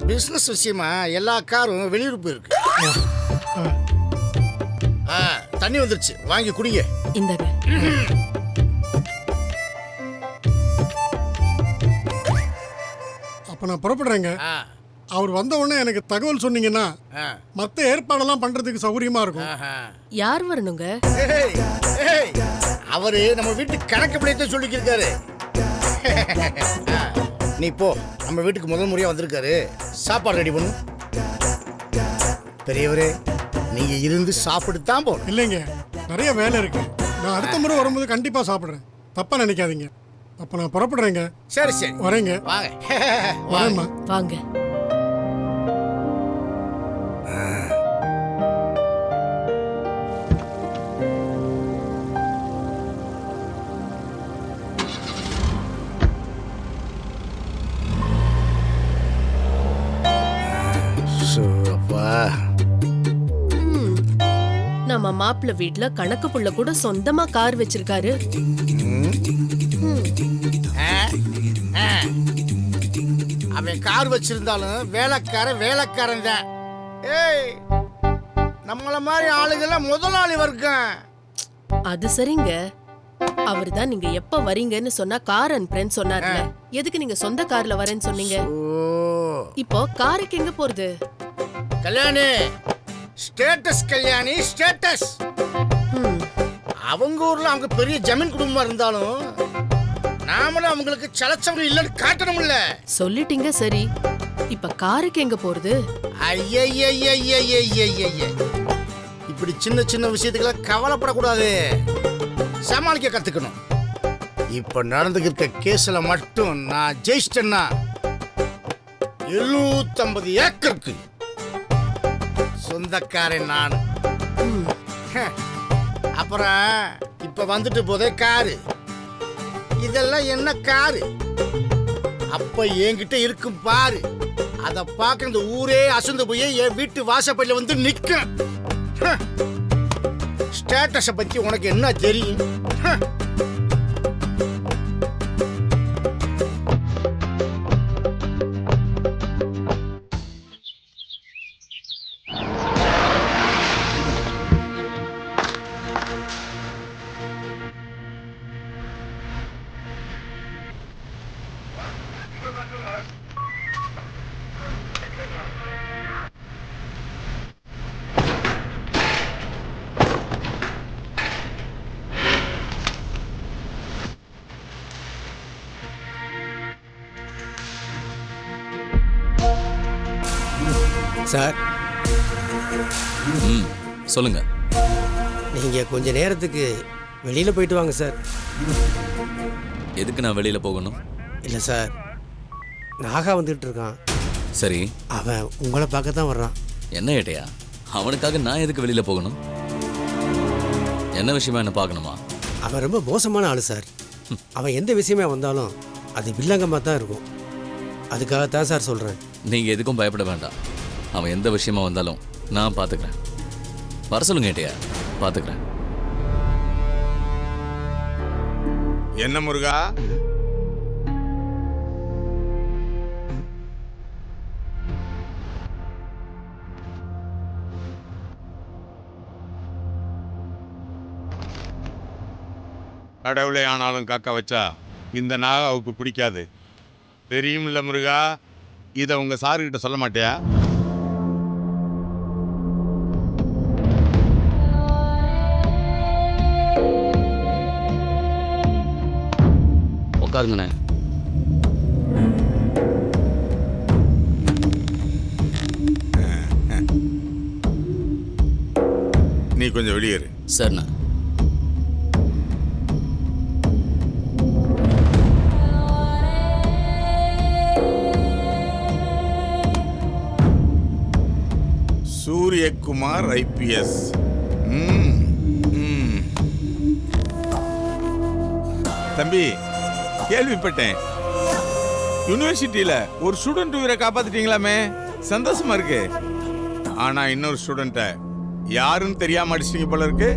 பிசினஸ் விஷயமா எல்லா காரும் வெளியூர் போயிருக்கு. தண்ணி வந்துருச்சு, வாங்கி குடிங்க. இந்தாங்க. அப்ப நான் புறப்படுறேங்க. அவர் வந்த உடனே எனக்கு தகவல் சொன்னீங்கன்னா மற்ற ஏற்பாடெல்லாம் பண்றதுக்கு சௌகரியமா இருக்கும். யார் வரணுங்க? அவரு நம்ம வீட்டு கணக்கு பிள்ளையத்தை சொல்லிக்கிருக்காரு. நீ போ, நம்ம வீட்டுக்கு முதல் முறையா வந்திருக்காரு, சாப்பாடு ரெடி பண்ணு. பெரியவரே, நீங்க இருந்து சாப்பிட்டுத்தான் போகணும். இல்லைங்க, நிறைய வேலை இருக்கு. நான் அடுத்த முறை வரும்போது கண்டிப்பா சாப்பிடுறேன், தப்பா நினைக்காதீங்க. அப்ப நான் புறப்படுறேங்க. சரி சரி, வரேங்க. வாங்க. வரேம்மா. வாங்க. நம்ம மாப்பிள்ளை வீட்ல கணக்கு புள்ள கூட சொந்தமா கார் வச்சிருக்காரு. அவன் கார் வச்சிருந்தாலும் வேலைக்காரன் தான். ஏய், நம்மள மாதிரி ஆளுங்கெல்லாம் முதலாளி வர்க்கம். அது சரிங்க, அவர்தான் நீங்க எப்ப வரீங்கன்னு சொன்னா கார் அனுப்புறேன்னு சொன்னார்ல. எதுக்கு நீங்க சொந்த கார்ல வரேன்னு சொன்னீங்க? இப்போ காருக்கு எங்க போறது? Kalyani status, Kalyani status. அவங்க ஊர்ல அவங்க பெரிய ஜமீன் குடும்பமா இருந்தாலும் நாமளும் அவங்களுக்கு சலச்சவங்க இல்லைன்னு காட்டணும்ல. சொல்லிட்டீங்க சரி, இப்ப காருக்கு எங்க போறது? இப்படி சின்ன சின்ன விஷயத்துக்கெல்லாம் கவலைப்படக்கூடாது, சமாளிக்க கத்துக்கணும். இப்ப நடந்துகிற கேஸ்ல மட்டும் நான் ஜெயிச்சிட்டேன்னா 750 ஏக்கருக்கு சொந்தக்காரன் நான். அப்புறம் இப்ப வந்துட்டு போதே காரு, இதெல்லாம் என்ன காரு? அப்ப என்கிட்ட இருக்கும் பாரு, அத பார்க்க இந்த ஊரே அசந்து போய் என் வீட்டு வாசப்படியில வந்து நிக்கும். ஸ்டேட்டஸ பத்தி உனக்கு என்ன தெரியும்? சார். சொல்லுங்க. நீங்க கொஞ்ச நேரத்துக்கு வெளியில போயிட்டு வாங்க சார். எதுக்கு நான் வெளியில போகணும்? இல்ல சார், நாகா வந்துட்டு இருக்கான். சரி, அவன் உங்களை பார்க்க தான் வர்றான். என்ன ஏட்டையா, அவனுக்காக நான் எதுக்கு வெளியில போகணும்? என்ன விஷயமா என்ன பார்க்கணுமா? அவன் ரொம்ப மோசமான ஆளு சார். அவன் எந்த விஷயமே வந்தாலும் அது வில்லங்கமாக தான் இருக்கும். அதுக்காகத்தான் சார் சொல்றேன். நீங்க எதுக்கும் பயப்பட வேண்டாம். அவன் எந்த விஷயமா வந்தாலும் நான் பார்த்துக்கிறேன். வர சொல்லுங்க ஏட்டையா, பார்த்துக்கிறேன். என்ன முருகா, கடவுளே ஆனாலும் காக்கா வச்சா இந்த நாகாவுக்கு பிடிக்காது, தெரியுமில்ல முருகா? இதை உங்க சாருக்கிட்ட சொல்ல மாட்டியா? உட்காருங்கண்ணே. நீ கொஞ்சம் வெளியேறு. சரிண்ணா. சூரியகுமார் ஐபிஎஸ். தம்பி, கேள்விப்பட்டேன் யூனிவர்சிட்டியில ஒரு ஸ்டூடெண்ட் உயிரை காப்பாத்திட்டீங்களாமே, சந்தோஷமா இருக்கு. ஆனா இன்னொரு ஸ்டூடெண்ட்டை யாருன்னு தெரியாம அடிச்சிட்டீங்க போல இருக்கு.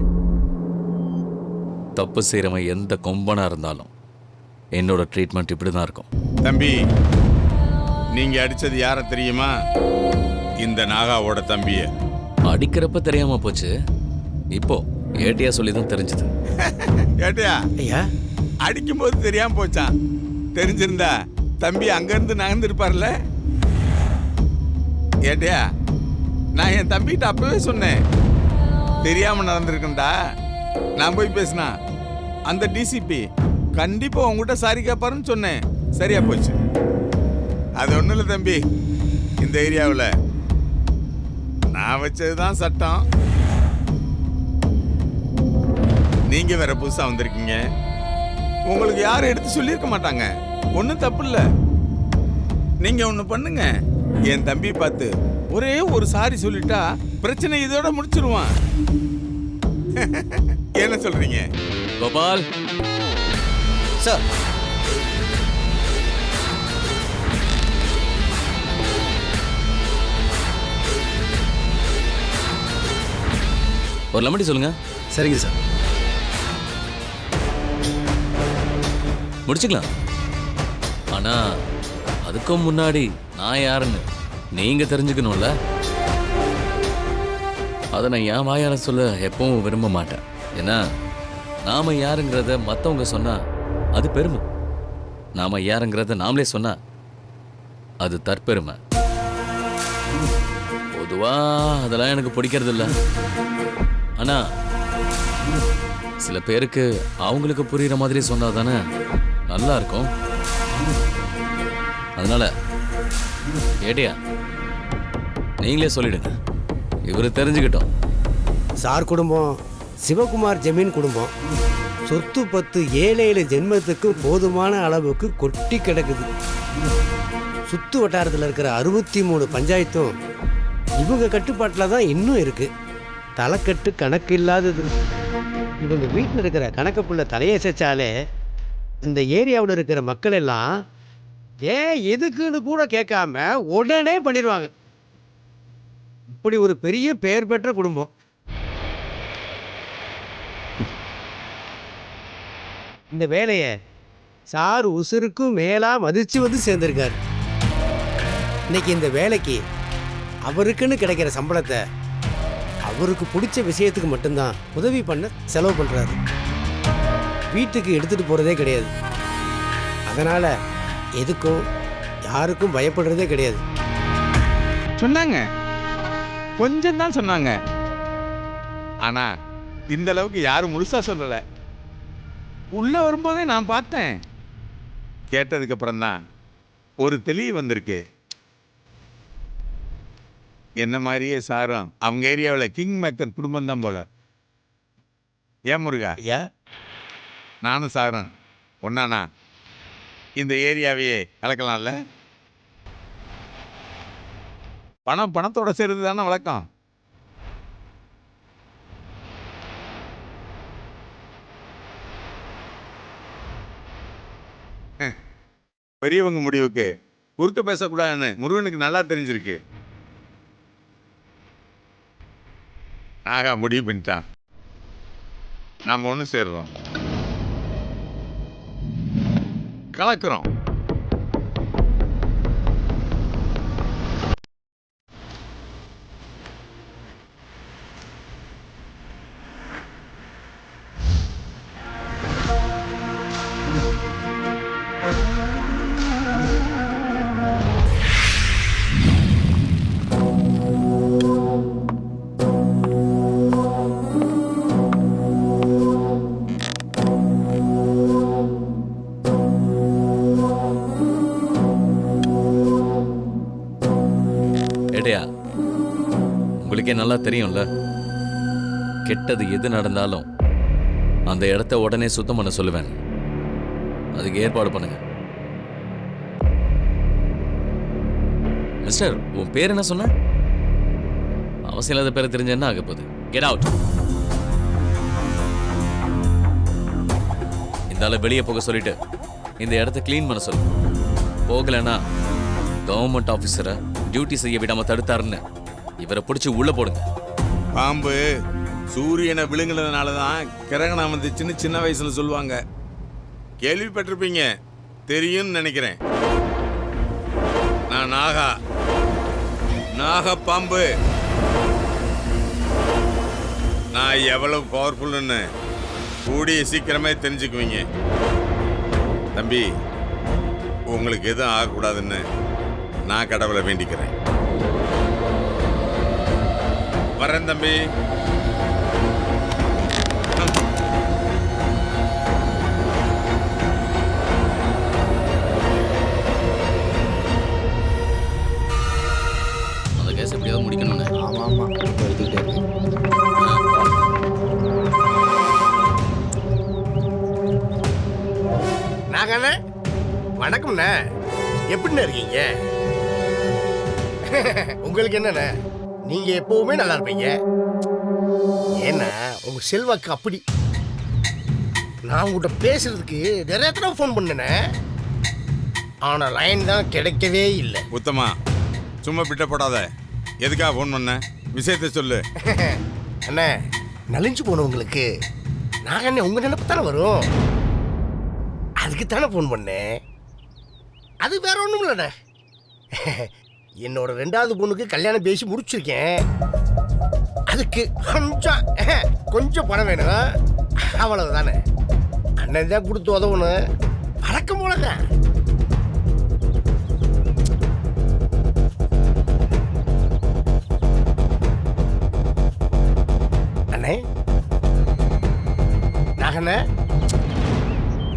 தப்பு செய்கிறவன் எந்த கொம்பனா இருந்தாலும் என்னோட ட்ரீட்மெண்ட் இப்படி தான் இருக்கும். தம்பி, நீங்க அடிச்சது யார தெரியுமா? இந்த நாகாவோட தம்பிய. அடிக்கிறப்ப தெரியாம போச்சு, இப்போ ஏட்டையா சொல்லி தான் தெரிஞ்சது. ஏட்டையா, ஐயா அடிக்கும் போது தெரியாம போச்சான். தெரிஞ்சிருந்தா தம்பி அங்கிருந்து நகர்ந்து இருப்பார்ல. ஏட்டியா நான் என் தம்பிகிட்ட அப்பவே சொன்னேன், தெரியாம நடந்திருக்குண்டா. நான் போய் பேசினா அந்த டிசிபி கண்டிப்பா உங்ககிட்ட சாரி கேட்பாருன்னு சொன்னேன். சரியா போச்சு. அது ஒண்ணும் இல்லை தம்பி, இந்த ஏரியாவில் நான் வச்சதுதான் சட்டம். நீங்க வேற புதுசா வந்திருக்கீங்க, உங்களுக்கு யாரும் எடுத்து சொல்லியிருக்க மாட்டாங்க. ஒன்றும் தப்பு இல்லை. நீங்க ஒன்று பண்ணுங்க, என் தம்பி பார்த்து ஒரே ஒரு சாரி சொல்லிட்டா பிரச்சனை இதோட முடிச்சிருவான். என்ன சொல்றீங்க கோபால்? சார், ஒரு லெமன் சொல்லுங்க. சரிங்க சார். முடிச்சுக்கலாம். ஆனா அதுக்கும் முன்னாடி நான் யாருன்னு நீங்க தெரிஞ்சுக்கணும்ல. அதை நான் என் வாயால சொல்ல எப்பவும் விரும்ப மாட்டேன். ஏன்னா நாம யாருங்கிறத மற்றவங்க சொன்னா அது பெருமை, நாம யாருங்கிறத நாமளே சொன்னா அது தற்பெருமை. பொதுவா அதெல்லாம் எனக்கு பிடிக்கிறது இல்லை. ஆனா சில பேருக்கு அவங்களுக்கு புரியுற மாதிரி சொன்னா தானே நல்லா இருக்கும். அதனால ஏடியா நீங்களே சொல்லிடுங்க, இவரு தெரிஞ்சுக்கிட்டோம். சார் குடும்பம் சிவகுமார் ஜமீன் குடும்பம். சொத்து பத்து 7 ஜென்மத்துக்கு போதுமான அளவுக்கு கொட்டி கிடக்குது. சுத்து வட்டாரத்தில் இருக்கிற 63 பஞ்சாயத்தும் இவங்க கட்டுப்பாட்டில் தான் இன்னும் இருக்கு. தலைக்கட்டு கணக்கு இல்லாதது. இவங்க வீட்டில் இருக்கிற கணக்கு புள்ள தலையசைச்சாலே இந்த ஏரியாவில் இருக்கிற மக்கள் எல்லாம் ஏன் எதுக்குன்னு கூட கேட்காம உடனே பண்ணிடுவாங்க. இப்படி ஒரு பெரிய பெயர் பெற்ற குடும்பம். இந்த வேலையை சார் உசுருக்கும் மேலா மதிச்சு வந்து சேர்ந்திருக்காரு. இன்னைக்கு இந்த வேலைக்கு அவருக்குன்னு கிடைக்கிற சம்பளத்தை அவருக்கு பிடிச்ச விஷயத்துக்கு மட்டும்தான் உதவி பண்ண செலவு பண்ணுறாரு. வீட்டுக்கு எடுத்துகிட்டு போகிறதே கிடையாது. அதனால் எதுக்கும் யாருக்கும் பயப்படுறதே கிடையாது. சொன்னாங்க, கொஞ்சம் தான் சொன்னாங்க. ஆனா இந்த அளவுக்கு யாரும் முழுசா சொல்லலை. உள்ள வரும்போதே நான் பார்த்தேன். கேட்டதுக்கு அப்புறம் தான் ஒரு தெளிவு வந்திருக்கு. என்ன மாதிரியே சாரும் அவங்க ஏரியாவில் கிங் மேக்கர் குடும்பம் தான் போல. ஏன் முருகா? நானும் சாரும் ஒன்னானா இந்த ஏரியாவையே கலக்கலாம்ல? பணம் பணத்தோட சேர்ந்து தானே வழக்கம். பெரியவங்க முடிவுக்கு குறுக்க பேசக்கூடாதுன்னு முருகனுக்கு நல்லா தெரிஞ்சிருக்கு. ஆகா முடிவு பண்ணிட்டான். நாம ஒன்று சேர்றோம், கலக்குறோம். உங்களுக்கே நல்லா தெரியும்ல, கெட்டது எது நடந்தாலும் அந்த இடத்த உடனே சுத்தம் பண்ண சொல்லுவேன். அதுக்கு ஏற்பாடு பண்ணுங்க. மிஸ்டர், உன் பேர் என்ன சொன்ன? அவசியம் இல்லாத பேரை தெரிஞ்ச என்ன ஆக போகுது? Get out. இந்த ஆளை வெளியே போக சொல்லிட்டு இந்த இடத்த கிளீன் பண்ண சொல்லு. போகலன்னா கவர்மெண்ட் ஆபீசரை டியூட்டி செய்ய விடாம தடுத்தாருன்னு இவரை பிடிச்சி உள்ள போடுங்க. பாம்பு சூரியனை விழுங்குனதுனால தான் கிரகணம் வந்துச்சுன்னு சின்ன வயசுல சொல்லுவாங்க. கேள்விப்பட்டிருப்பீங்க, தெரியும்னு நினைக்கிறேன். நான் நாக பாம்பு. நான் எவ்வளவு பவர்ஃபுல்னு கூடிய சீக்கிரமே தெரிஞ்சுக்குவீங்க. தம்பி, உங்களுக்கு எதுவும் ஆகக்கூடாதுன்னு நான் கடவுளை வேண்டிக்கிறேன். வரேன் தம்பி. அந்த கேஸ் எப்படியாவது முடிக்கணும்னு. ஆமா ஆமா எடுத்துக்கிட்டே இருக்கு. நாகண்ணே வணக்கம்ண்ணே. எப்படிண்ணே இருக்கீங்க? உங்களுக்கு என்னண்ணே, நீங்க எப்பவுமே நல்லா இருப்பீங்க. ஏன்னா உங்க செல்வாக்கு அப்படி. நான் உங்கள்கிட்ட பேசுறதுக்கு நிறைய தடவை ஃபோன் பண்ணேனே, ஆனா லைன் தான் கிடைக்கவே இல்லை. உத்தமா, சும்மா பிட்ட போடாத. எதுக்காக ஃபோன் பண்ண? விஷயத்தை சொல்லு. அண்ணே, நலிஞ்சு போனவங்களுக்கு நாகண்ணே உங்க நினைப்பு தானே வரும். அதுக்கு தானே ஃபோன் பண்ணேன். அது வேற ஒன்றும் இல்லைண்ணே. என்னோட 2வது பொண்ணுக்கு கல்யாணம் பேசி முடிச்சிருக்கேன். அதுக்கு கொஞ்சம் பணம் வேணும். அவ்வளவு தானே. அண்ணன் தான் கொடுத்து உதவணும். வழக்கம் போலதான். அண்ணே, நாகண்ணே,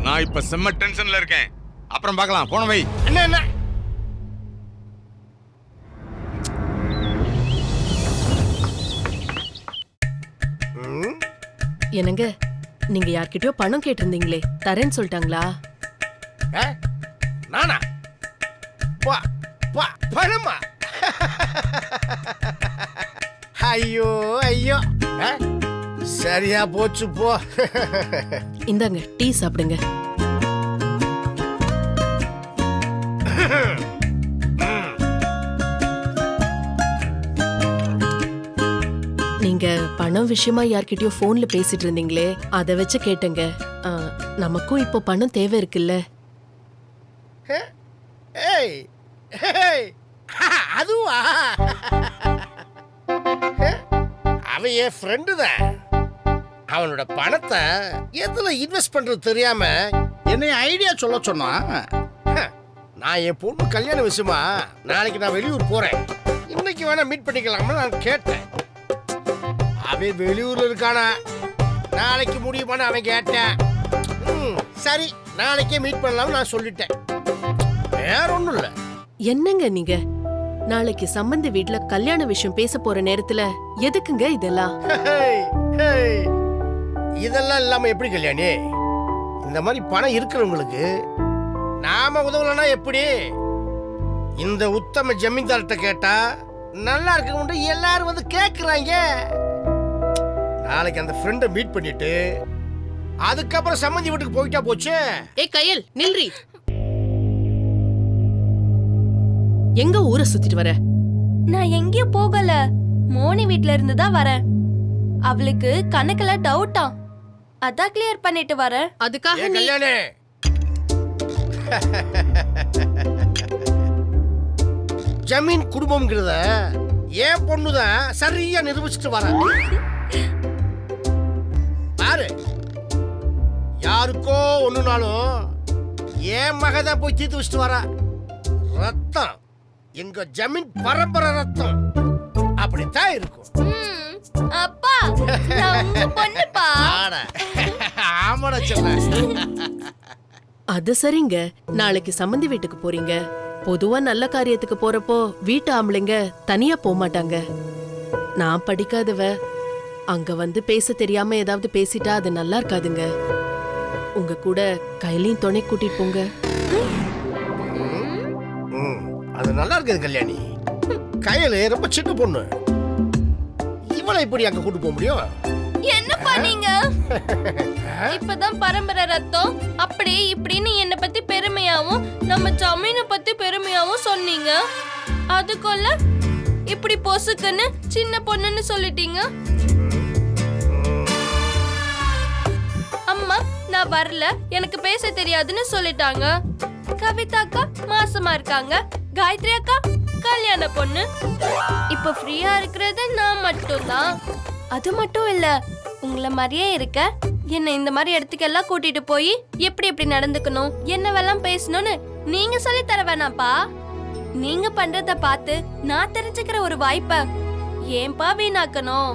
நான் இப்ப செம்ம டென்ஷன்ல இருக்கேன். அப்புறம் பார்க்கலாம். போன வை. அண்ணே அண்ணே, என்னங்க நீங்க யார்கிட்டயோ பணம் கேட்டிருந்தீங்களே, தரேன்னு சொல்லிட்டாங்களா? நானா? பணமா? ஐயோ ஐயோ, சரியா போச்சு போ. இந்தாங்க டீ சாப்பிடுங்க. நீங்க பணம் விஷயமா யார்கிட்டயோ போன்ல பேசிட்டு இருந்தீங்களே, அதை வச்சு கேட்டேங்க. நமக்கும் இப்போ பணம் தேவை இருக்குல்ல. ஏய், அதுவா? அவன் என் ஃப்ரெண்டு தான். அவனோட பணத்தை எதுல இன்வெஸ்ட் பண்றது தெரியாம என்னை ஐடியா சொல்ல சொன்னான். நான் என் பொண்ணு கல்யாண விஷயமா நாளைக்கு நான் வெளியூர் போறேன். இன்னைக்கு வேணா மீட் பண்ணிக்கலாம்னு நான் கேட்டேன். அவன் வெளியூர்ல இருக்கானா, நாளைக்கு முடியுமான்னு அவன் கேட்டேன். சரி, நாளைக்கே மீட் பண்ணலாம்னு நான் சொல்லிட்டேன். வேற ஒண்ணும் இல்ல. என்னங்க நீங்க நாளைக்கு சம்பந்தி வீட்ல கல்யாண விஷயம் பேச போற நேரத்துல எதுக்குங்க இதெல்லாம்? இதெல்லாம் இல்லாம எப்படி கல்யாணி? இந்த மாதிரி பணம் இருக்கிறவங்களுக்கு நாம உதவலன்னா எப்படி? இந்த உத்தம ஜமீன்தார்கிட்ட கேட்டா நல்லா இருக்க எல்லாரும் வந்து கேக்குறாங்க. நாளைக்கு அந்த ஃப்ரெண்டை மீட் பண்ணிட்டு அதுக்கப்புறம் சம்மந்தி வீட்டுக்கு போயிட்டா போச்சு. ஏய் கயல், நில்றி. எங்க ஊரை சுத்திட்டு வர? நான் எங்கேயும் போகல, மோனி வீட்ல இருந்து தான் வரேன். அவளுக்கு கணக்குல டவுட்டா, அதான் கிளியர் பண்ணிட்டு வரேன். அதுக்காக நீ கல்யாணே ஜமீன் குடும்பம்ங்கிறத ஏன் பொண்ணுதான் சரியா நிரூபிச்சுட்டு வர பாரு. யாருக்கோ ஒண்ணுனாலும் ஏன் மகதான் போய் தீர்த்து வச்சுட்டு வர. ரத்தம் எங்க ஜமீன் பரம்பரை ரத்தம் அப்படித்தான் இருக்கும். அப்பா, நான் உங்க பொண்ணுப்பா. ஆமாடா சொல்ல. அது சரிங்க, நாளைக்கு சம்பந்தி வீட்டுக்கு போறீங்க. பொதுவா நல்ல காரியத்துக்கு போறப்போ வீட்டு ஆம்பளைங்க தனியா போக மாட்டாங்க. நான் படிக்காதவ, அங்க வந்து பேச தெரியாம ஏதாவது பேசிட்டா அது நல்லா இருக்காதுங்க. உங்க கூட கையிலையும் துணை கூட்டிட்டு போங்க. அது நல்லா இருக்குது கல்யாணி. கையில ரொம்ப சின்ன பொண்ணு, இவளை இப்படி அங்க கூட்டு போக முடியும்? என்னப்பா நீங்க? இப்பதான் பரம்பரை ரத்தம் அப்படி இப்படின்னு என்ன பத்தி பெருமையாவும் நம்ம ஜமீனை பத்தி பெருமையாவும் சொன்னீங்க. அதுக்குள்ள இப்படி பொசுக்குன்னு சின்ன பொண்ணுன்னு சொல்லிட்டீங்க. அம்மா நான் வரல, எனக்கு பேச தெரியாதுன்னு சொல்லிட்டாங்க. கவிதா அக்கா மாசமா இருக்காங்க, காயத்ரி அக்கா கல்யாண பொண்ணு. இப்ப ஃப்ரீயா இருக்கிறது நான் மட்டும்தான். அது மட்டும் இல்ல, உங்களை மாதிரியே இருக்க என்ன இந்த மாதிரி இடத்துக்கெல்லாம் கூட்டிட்டு போய் எப்படி எப்படி நடந்துக்கணும், என்னவெல்லாம் பேசணும்னு நீங்க சொல்லி தர வேணாப்பா. நீங்க பண்றத பார்த்து நான் தெரிஞ்சுக்கிற ஒரு வாய்ப்பை ஏன்பா வீணாக்கணும்?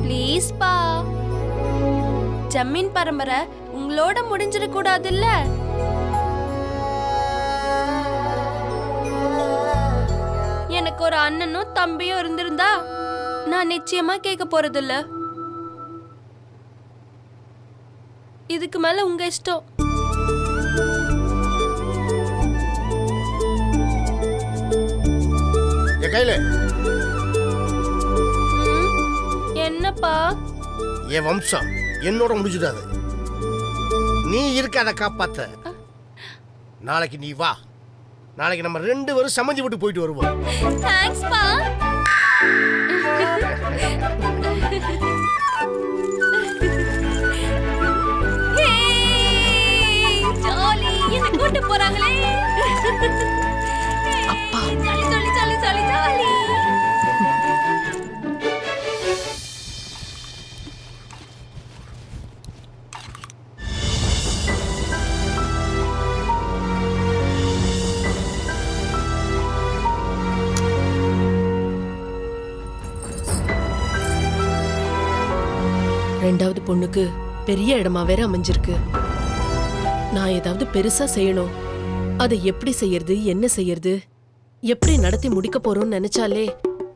ப்ளீஸ் பா. ஜமீன் பரம்பரை உங்களோட முடிஞ்சிட கூடாதுல்ல? எனக்கு ஒரு அண்ணனும் தம்பியும் இருந்திருந்தா நான் நிச்சயமா கேட்க போறதில்ல. இதுக்கு மேல உங்க இஷ்டம். கையில என்னப்பா? என் வம்சம் என்னோட முடிஞ்சிடாது. நீ இருக்க அதை காப்பாத்த. நாளைக்கு நீ வா. நாளைக்கு நம்ம 2 பேரும் சம்மந்தி விட்டு போயிட்டு வருவோம். தேங்க்ஸ் பா. ஜாலி என்ன கூட்டி போறாங்களே. அப்பா jolly jolly jolly jolly jolly. ரெண்டாவது பொண்ணுக்கு பெரிய இடமா வேற அமைஞ்சிருக்கு. நான் ஏதாவது பெருசா செய்யணும். அதை எப்படி செய்யறது, என்ன செய்யறது, எப்படி நடத்தி முடிக்க போறோம்னு நினைச்சாலே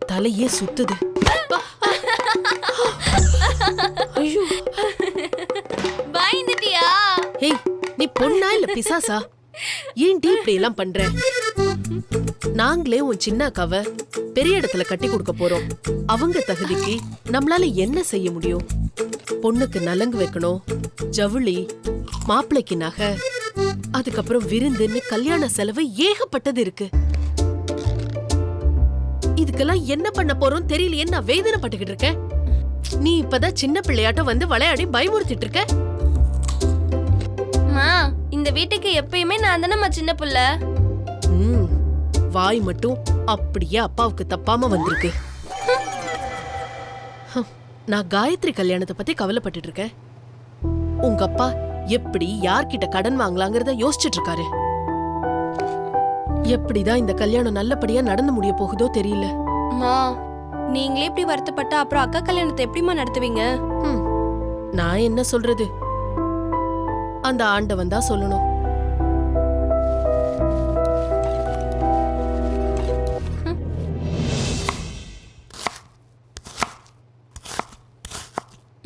தலையே சுத்துது. ஐயோ, பயந்துட்டியா? ஏய், நீ பொண்ணா இல்ல பிசாசா? ஏன் இப்படி எல்லாம் பண்ற? நாங்களே உன் சின்ன அக்காவ பெரிய இடத்துல கட்டி கொடுக்க போறோம். அவங்க தகுதிக்கு நம்மளால என்ன செய்ய முடியும்? பொண்ணுக்கு நலங்கு வைக்கணும், ஜவுளி, மாப்பிள்ளைக்கு நகை, அதுக்கப்புறம் விருந்துன்னு கல்யாண செலவு ஏகப்பட்டது இருக்கு. இதுக்கெல்லாம் என்ன பண்ண போறோம் தெரியலையே. நான் வேதனைப்பட்டுக்கிட்டு இருக்கேன். நீ இப்பதான் சின்ன பிள்ளையாட்டம் வந்து விளையாடி பயமுறுத்திட்டு இருக்க. இந்த வீட்டுக்கு எப்பயுமே நான் தானே சின்ன பிள்ளை. வாய் மட்டும் அப்படியே அப்பாவுக்கு தப்பாம வந்திருக்கு. நான் காயத்ரி கல்யாணத்தை பத்தி கவலைப்பட்டு இருக்கேன். உங்க அப்பா எப்படி யார்கிட்ட கடன் வாங்கலாங்கிறத யோசிச்சுட்டு இருக்காரு. எப்படிதான் இந்த கல்யாணம் நல்லபடியா நடந்து முடிய போகுதோ தெரியல. நீங்களே இப்படி வருத்தப்பட்டா அப்புறம் அக்கா கல்யாணத்தை எப்படிமா நடத்துவீங்க? நான் என்ன சொல்றது? அந்த ஆண்டவன் தான் சொல்லணும்.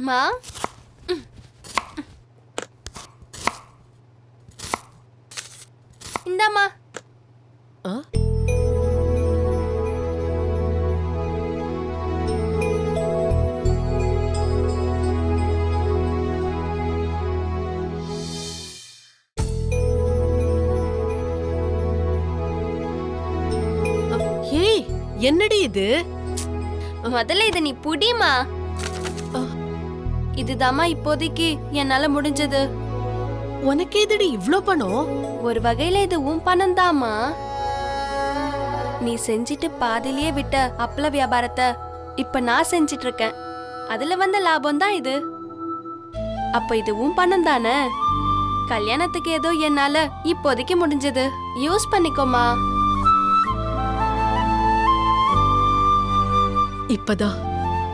மா, இந்தாமா. ஏய், என்னடி இது? முதல்ல இத நீ புடிமா. இதுதாமா இப்போதைக்கு என்னால முடிஞ்சது. உனக்கு எதுடி இவ்ளோ பணம்? ஒரு வகையில இது உன் பணம் தாமா. நீ செஞ்சிட்டு பாதிலேயே விட்ட அப்பள வியாபாரத்தை இப்ப நான் செஞ்சிட்டு இருக்கேன். அதுல வந்த லாபம் தான் இது. அப்ப இது உன் பணம் தானே. கல்யாணத்துக்கு ஏதோ என்னால இப்போதைக்கு முடிஞ்சது. யூஸ் பண்ணிக்கோமா. இப்பதான்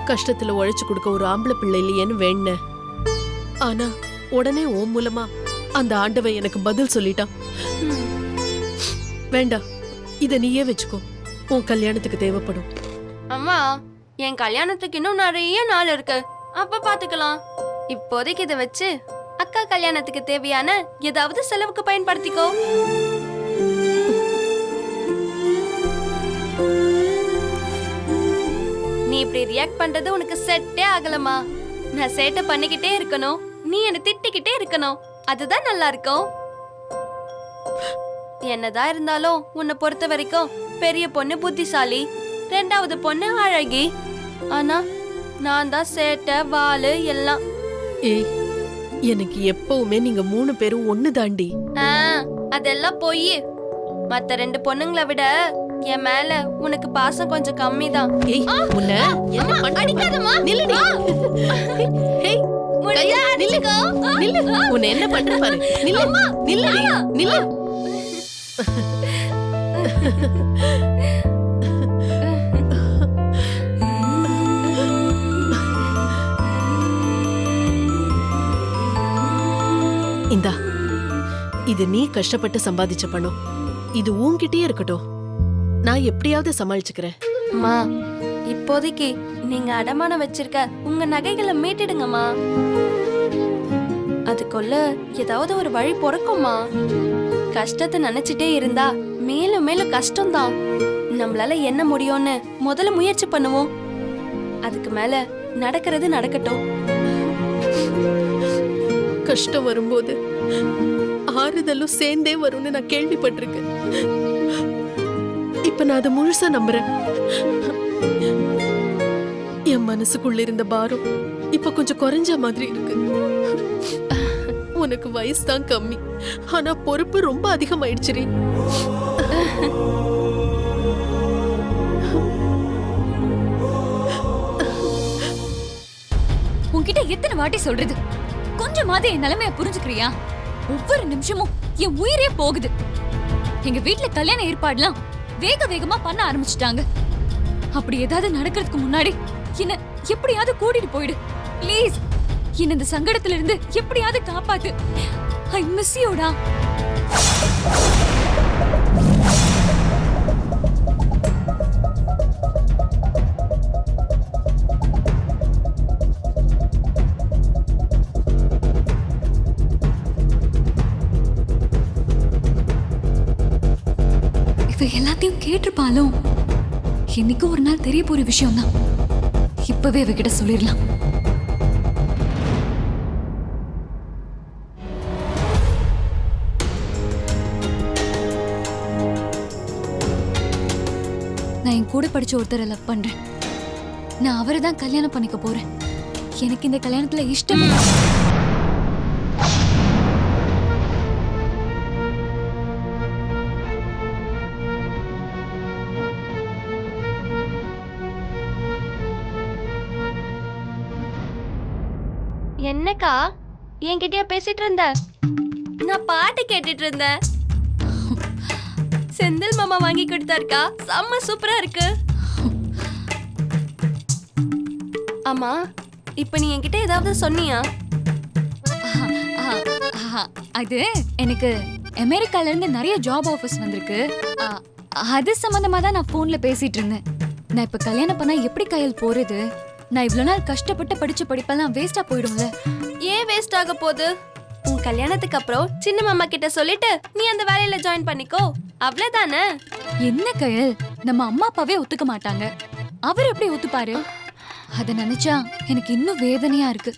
கஷ்டத்துல உழைச்சு கொடுக்க ஒரு ஆம்பளை பிள்ளை இல்லையேன்னு வேண. ஆனா உடனே ஓ மூலமா அந்த ஆண்டவன் எனக்கு பதில் சொல்லிட்டான். வேண்டாம், இத நீயே வச்சுக்கோ. உன் கல்யாணத்துக்கு தேவைப்படும். அம்மா, என் கல்யாணத்துக்கு இன்னும் நிறைய நாள் இருக்கு. அப்ப பாத்துக்கலாம். இப்போதைக்கு இதை வச்சு அக்கா கல்யாணத்துக்கு தேவையான ஏதாவது செலவுக்கு பயன்படுத்திக்கோ. நீ இப்படி ரியாக்ட் பண்றது உனக்கு செட்டே ஆகலமா. நான் சேட்டை பண்ணிக்கிட்டே இருக்கணும், நீ என்ன திட்டிக்கிட்டே இருக்கணும். அதுதான் நல்லா இருக்கும். என்னதான் இருந்தாலும் உன்னை பொறுத்த வரைக்கும் பெரிய பொண்ணு புத்திசாலி, ரெண்டாவது பொண்ணு அழகி. ஆனா நான் தான் சேட்டை, வாளு எல்லாம். ஏய், எனக்கு எப்பவுமே நீங்க 3 பேரும் ஒண்ணு தாண்டி. அதெல்லாம் போய் மத்த 2 பொண்ணுங்களை விட என் மேல உனக்கு பாசம் கொஞ்சம் கம்மி தான். ஏய், உன்னை என்ன அடிக்காதம்மா. நில்லுடி. ஏய், கையா நில்லுங்க. நில்லு. உன்னை என்ன பண்ற பாரு. நில்லு. நில்லுடி. நில்லு. இந்தா, இது நீ கஷ்டப்பட்டு சம்பாதிச்ச பணம். இது உன்கிட்டயே இருக்கட்டும். நான் எப்படியாவது சமாளிச்சுக்கிறேன். அம்மா இப்போதைக்கு நீங்க அடமானம் வச்சிருக்க உங்க நகைகளை மீட்டிடுங்கம்மா. அதுக்குள்ள ஏதாவது ஒரு வழி பிறக்கும்மா. கஷ்டத்தை நினைச்சிட்டே இருந்தா மேலும் மேலும் கஷ்டம்தான். நம்மளால என்ன முடியும்னு முதல்ல முயற்சி பண்ணுவோம். அதுக்கு மேல நடக்கிறது நடக்கட்டும். கஷ்டம் வரும்போது ஆறுதலும் சேர்ந்தே வரும்னு நான் கேள்விப்பட்டிருக்கேன். இப்ப நான் அதை முழுசா நம்புறேன். என் மனசுக்குள்ள இருந்த பாரம் இப்ப கொஞ்சம் குறைஞ்ச மாதிரி இருக்கு. உனக்கு வயசு தான் கம்மி, ஆனா பொறுப்பு ரொம்ப அதிகமாயிடுச்சுரி. உன்கிட்ட எத்தனை வாட்டி சொல்றது? கொஞ்சமாவது என் நிலைமைய புரிஞ்சுக்கிறியா? ஒவ்வொரு நிமிஷமும் என் உயிரே போகுது. எங்க வீட்டுல கல்யாண ஏற்பாடுலாம் வேக வேகமா பண்ண ஆரம்பிச்சுட்டாங்க. அப்படி ஏதாவது நடக்கிறதுக்கு முன்னாடி என்ன எப்படியாவது கூட்டிட்டு போயிடு ப்ளீஸ். என்ன இந்த சங்கடத்துல இருந்து எப்படியாவது காப்பாத்து. ஐ மிஸ் யூடா. எல்லாத்தையும் கேட்டிருப்பாலும் என்னைக்கும் ஒரு நாள் தெரிய போற விஷயம் தான். இப்பவே அவகிட்ட சொல்லிடலாம். நான் என் கூட படிச்ச ஒருத்தரை லவ் பண்றேன். நான் அவரை தான் கல்யாணம் பண்ணிக்க போறேன். எனக்கு இந்த கல்யாணத்துல இஷ்டம். என்னக்கா என்கிட்டயா பேசிட்டு இருந்த? நான் பாட்டு கேட்டுட்டு இருந்தேன். செந்தில் மாமா வாங்கி கொடுத்தாருக்கா. செம்ம சூப்பரா இருக்கு. ஆமா, இப்ப நீ என்கிட்ட ஏதாவது சொன்னியா? அது எனக்கு அமெரிக்கால இருந்து நிறைய ஜாப் ஆஃபர்ஸ் வந்திருக்கு. அது சம்பந்தமா தான் நான் போன்ல பேசிட்டு இருந்தேன். நான் இப்ப கல்யாணம் பண்ணா எப்படி கையில் போறது? நான் இவ்வளவு நாள் கஷ்டப்பட்டு படிச்ச படிப்பெல்லாம் வேஸ்டா போயிடும்ல. ஏன் வேஸ்ட் ஆக போகுது? உன் கல்யாணத்துக்கு அப்புறம் சின்ன மாமா கிட்ட சொல்லிட்டு நீ அந்த வேலையில ஜாயின் பண்ணிக்கோ, அவ்வளவுதானே. என்ன கையல், நம்ம அம்மா அப்பாவே ஒத்துக்க மாட்டாங்க. அவர் எப்படி ஒத்துப்பாரு? அத நினைச்சா எனக்கு இன்னும் வேதனையா இருக்கு.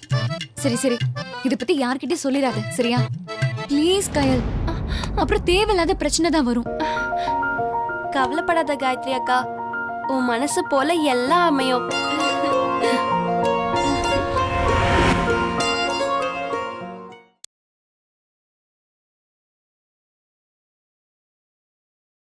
சரி சரி, இத பத்தி யார்கிட்டயும் சொல்லிடாத, சரியா? ப்ளீஸ் கயல், அப்புறம் தேவையில்லாத பிரச்சனை தான் வரும். கவலைப்படாத காயத்ரி அக்கா, உன் மனசு போல எல்லாம் அமையும்.